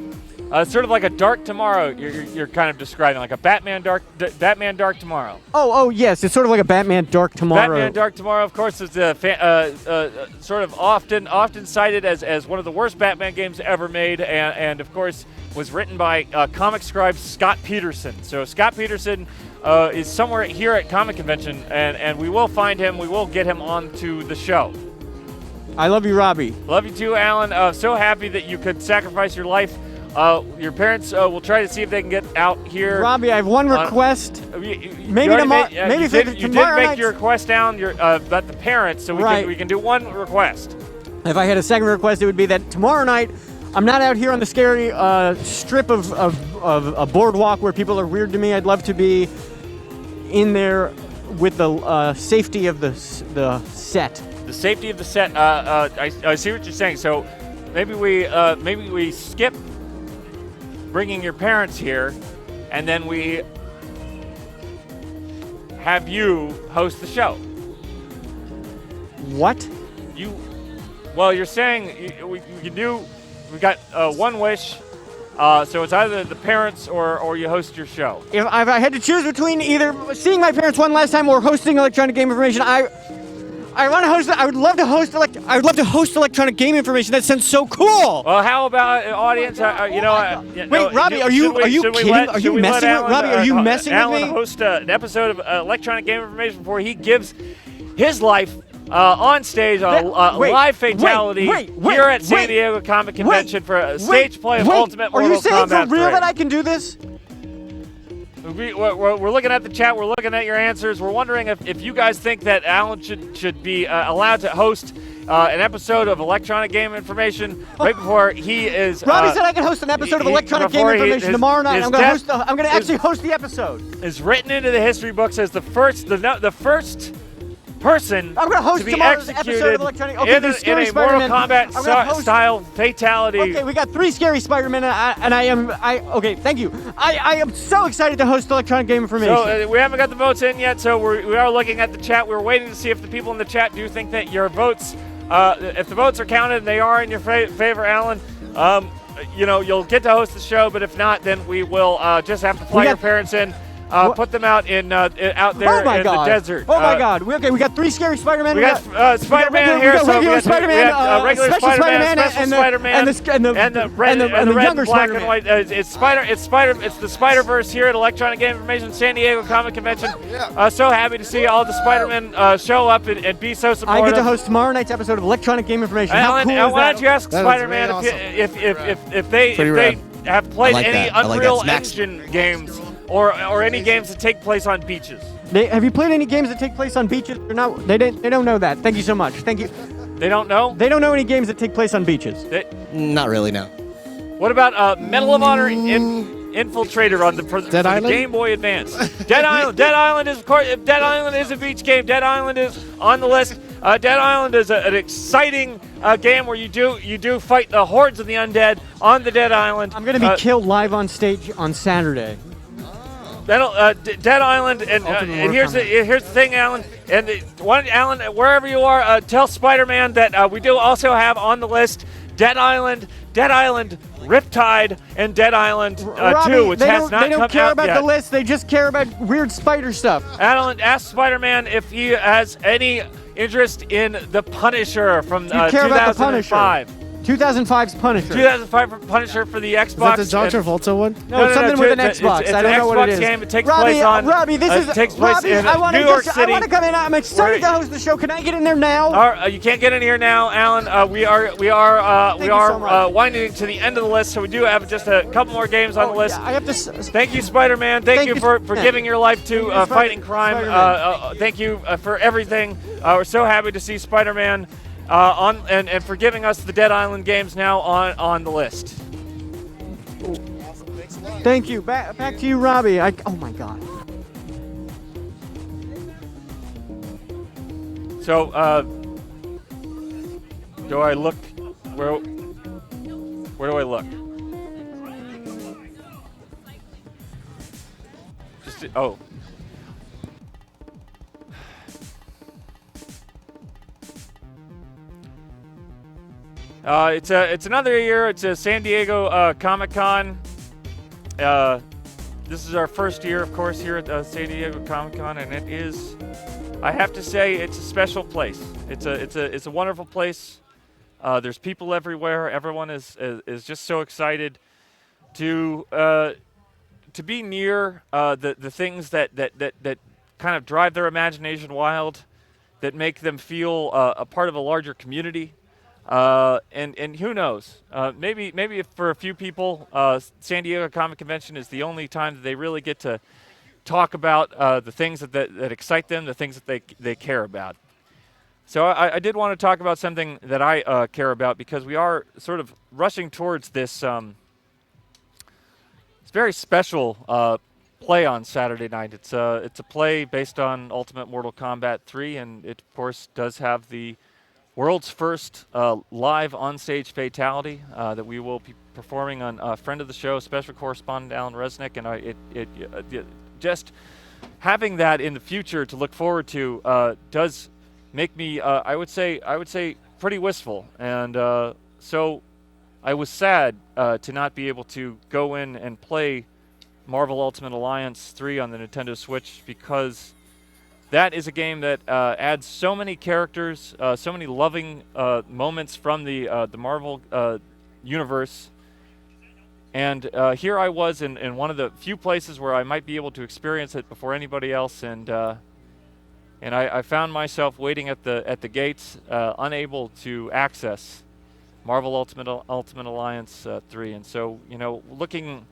Sort of like a dark tomorrow. You're kind of describing like a Batman Dark Tomorrow. Oh yes, it's sort of like a Batman Dark Tomorrow. Batman Dark Tomorrow, of course, is sort of often cited as one of the worst Batman games ever made, and of course was written by comic scribe Scott Peterson. So Scott Peterson is somewhere here at Comic Convention, and we will find him. We will get him onto the show. I love you, Robby. Love you too, Alan. So happy that you could sacrifice your life. Your parents will try to see if they can get out here. Robby, I have one request. Maybe tomorrow. Maybe you did make your request down. About the parents, so we can do one request. If I had a second request, it would be that tomorrow night I'm not out here on the scary strip of a boardwalk where people are weird to me. I'd love to be in there with the safety of the set. The safety of the set. I see what you're saying. So maybe we skip bringing your parents here, and then we have you host the show. What? You're saying we got one wish, so it's either the parents or you host your show. If I had to choose between either seeing my parents one last time or hosting electronic game information, I want to host. I would love to host. I would love to host electronic game information. That sounds so cool. Well, how about audience? Wait, Robby, are you kidding? Are you messing with Robby? Are you messing with me? Alan host an episode of electronic game information before he gives his life on stage on a live fatality here at San Diego Comic Convention for a stage play of Ultimate Mortal Kombat 3. Are you saying for real that I can do this? We're looking at the chat. We're looking at your answers. We're wondering if you guys think that Alan should be allowed to host an episode of electronic game information right before he is. Robby said I can host an episode of electronic game information tomorrow night. I'm going to actually host the episode. Is written into the history books as the first person I'm gonna host to be tomorrow's episode executed of Electronic. Okay, in there's a scary Mortal Spider-Man. Kombat I'm gonna host- style fatality. Okay, we got 3 scary Spider-Man, okay, thank you. I am so excited to host Electronic Game Information. So we haven't got the votes in yet, so we are looking at the chat. We're waiting to see if the people in the chat do think that your votes, if the votes are counted and they are in your favor, Alan, you'll get to host the show. But if not, then we will just have to fly your parents in. Put them out out there in the desert. Oh my God! We got 3 scary Spider-Man. We got Spider-Man here. We got regular Spider-Man, regular special Spider-Man, Spider-Man, special Spider-Man, and the red, and the red, younger black, Spider-Man. and white. It's the Spider-Verse here at Electronic Game Information San Diego Comic Convention. So happy to see all the Spider-Men show up and be so supportive. I get to host tomorrow night's episode of Electronic Game Information. Alan, How cool why is don't you ask That is Spider-Man really if they have played like any that. I like Unreal that. Max- Engine games or any games that take place on beaches? Have you played any games that take place on beaches? Or not? They don't know that. Thank you so much. Thank you. They don't know? They don't know any games that take place on beaches. Not really, no. What about Medal of Honor Infiltrator on for the Island? Game Boy Advance? Dead Island is, of course, Dead Island is a beach game. Dead Island is on the list. Dead Island is an exciting game where you do fight the hordes of the undead on the Dead Island. I'm gonna be killed live on stage on Saturday. Dead Island, and here's the thing, Alan, Alan, wherever you are, tell Spider-Man that we do also have on the list Dead Island, Riptide, and Dead Island 2, which has not come out yet. They don't care about the list. They just care about weird spider stuff. Alan, ask Spider-Man if he has any interest in the Punisher from 2005. 2005's Punisher. 2005 Punisher for the Xbox. Is that the John Travolta one? No, it's something with an Xbox. It's I don't know what it is. It's an Xbox game. It takes place on. Robbie, this is. takes place Robbie, in I want New York City. I want to come in. I'm excited to host the show. Can I get in there now? You can't get in here now, Alan. We are winding to the end of the list, so we do have just a couple more games on the list. I have to. Thank you, Spider-Man. Thank you for giving your life to fighting crime. Thank you for everything. We're so happy to see Spider-Man. And for giving us the Dead Island games now on the list. Thank you. Back to you, Robbie. Oh my God. So, do I look where do I look? Oh. It's another year. It's a San Diego Comic-Con. This is our first year, of course, here at San Diego Comic-Con, and it is, I have to say, it's a special place. It's a wonderful place. There's people everywhere. Everyone is just so excited to be near the things that kind of drive their imagination wild, that make them feel a part of a larger community. And who knows? Maybe if for a few people, San Diego Comic Convention is the only time that they really get to talk about the things that excite them, the things that they care about. So I did want to talk about something that I care about, because we are sort of rushing towards this it's very special play on Saturday night. It's a play based on Ultimate Mortal Kombat 3, and it of course does have the world's first live on-stage fatality that we will be performing on a friend of the show, special correspondent Alan Resnick, and just having that in the future to look forward to does make me, I would say, pretty wistful, and so I was sad to not be able to go in and play Marvel Ultimate Alliance 3 on the Nintendo Switch, because that is a game that adds so many characters, so many loving moments from the Marvel universe. And here I was in one of the few places where I might be able to experience it before anybody else, and I found myself waiting at the gates, unable to access Marvel Ultimate Alliance 3. And so, looking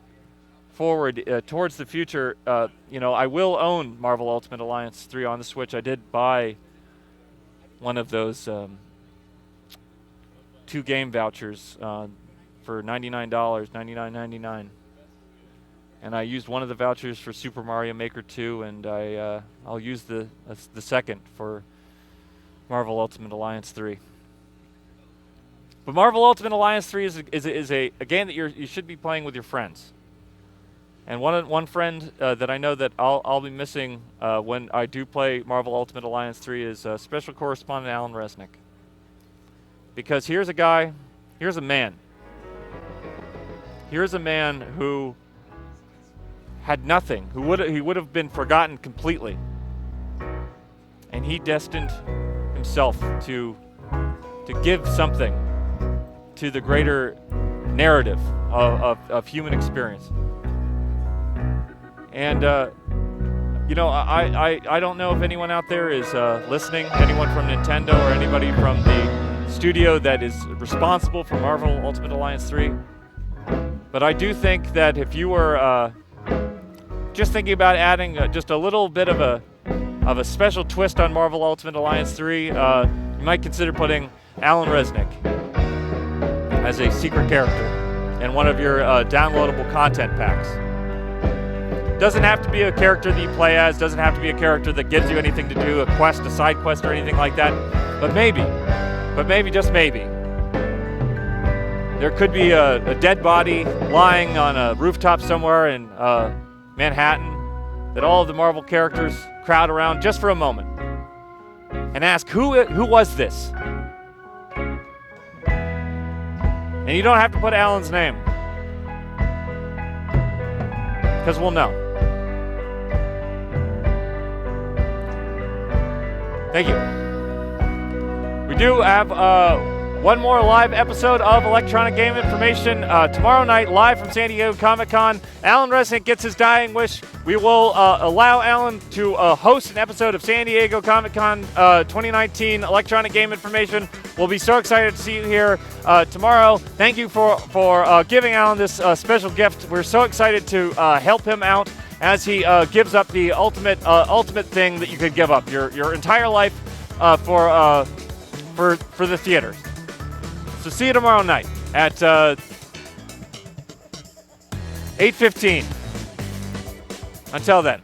forward towards the future, I will own Marvel Ultimate Alliance 3 on the Switch. I did buy one of those 2 game vouchers for $99, $99.99, and I used one of the vouchers for Super Mario Maker 2, and I'll use the second for Marvel Ultimate Alliance 3. But Marvel Ultimate Alliance 3 is a game that you should be playing with your friends. And one friend that I know that I'll be missing when I do play Marvel Ultimate Alliance 3 is Special Correspondent Alan Resnick. Because here's a guy, here's a man. Here's a man who had nothing, he would have been forgotten completely. And he destined himself to give something to the greater narrative of human experience. And you know, I don't know if anyone out there is listening, anyone from Nintendo or anybody from the studio that is responsible for Marvel Ultimate Alliance 3. But I do think that if you were just thinking about adding just a little bit of a special twist on Marvel Ultimate Alliance 3, you might consider putting Alan Resnick as a secret character in one of your downloadable content packs. Doesn't have to be a character that you play as, doesn't have to be a character that gives you anything to do, a quest, a side quest, or anything like that. But maybe, just maybe, there could be a dead body lying on a rooftop somewhere in Manhattan that all of the Marvel characters crowd around just for a moment and ask, who was this? And you don't have to put Alan's name, because we'll know. Thank you. We do have one more live episode of Electronic Game Information tomorrow night, live from San Diego Comic-Con. Alan Resnick gets his dying wish. We will allow Alan to host an episode of San Diego Comic-Con 2019 Electronic Game Information. We'll be so excited to see you here tomorrow. Thank you for giving Alan this special gift. We're so excited to help him out as he gives up the ultimate thing that you could give up, your entire life for the theater. So see you tomorrow night at 8:15. Until then.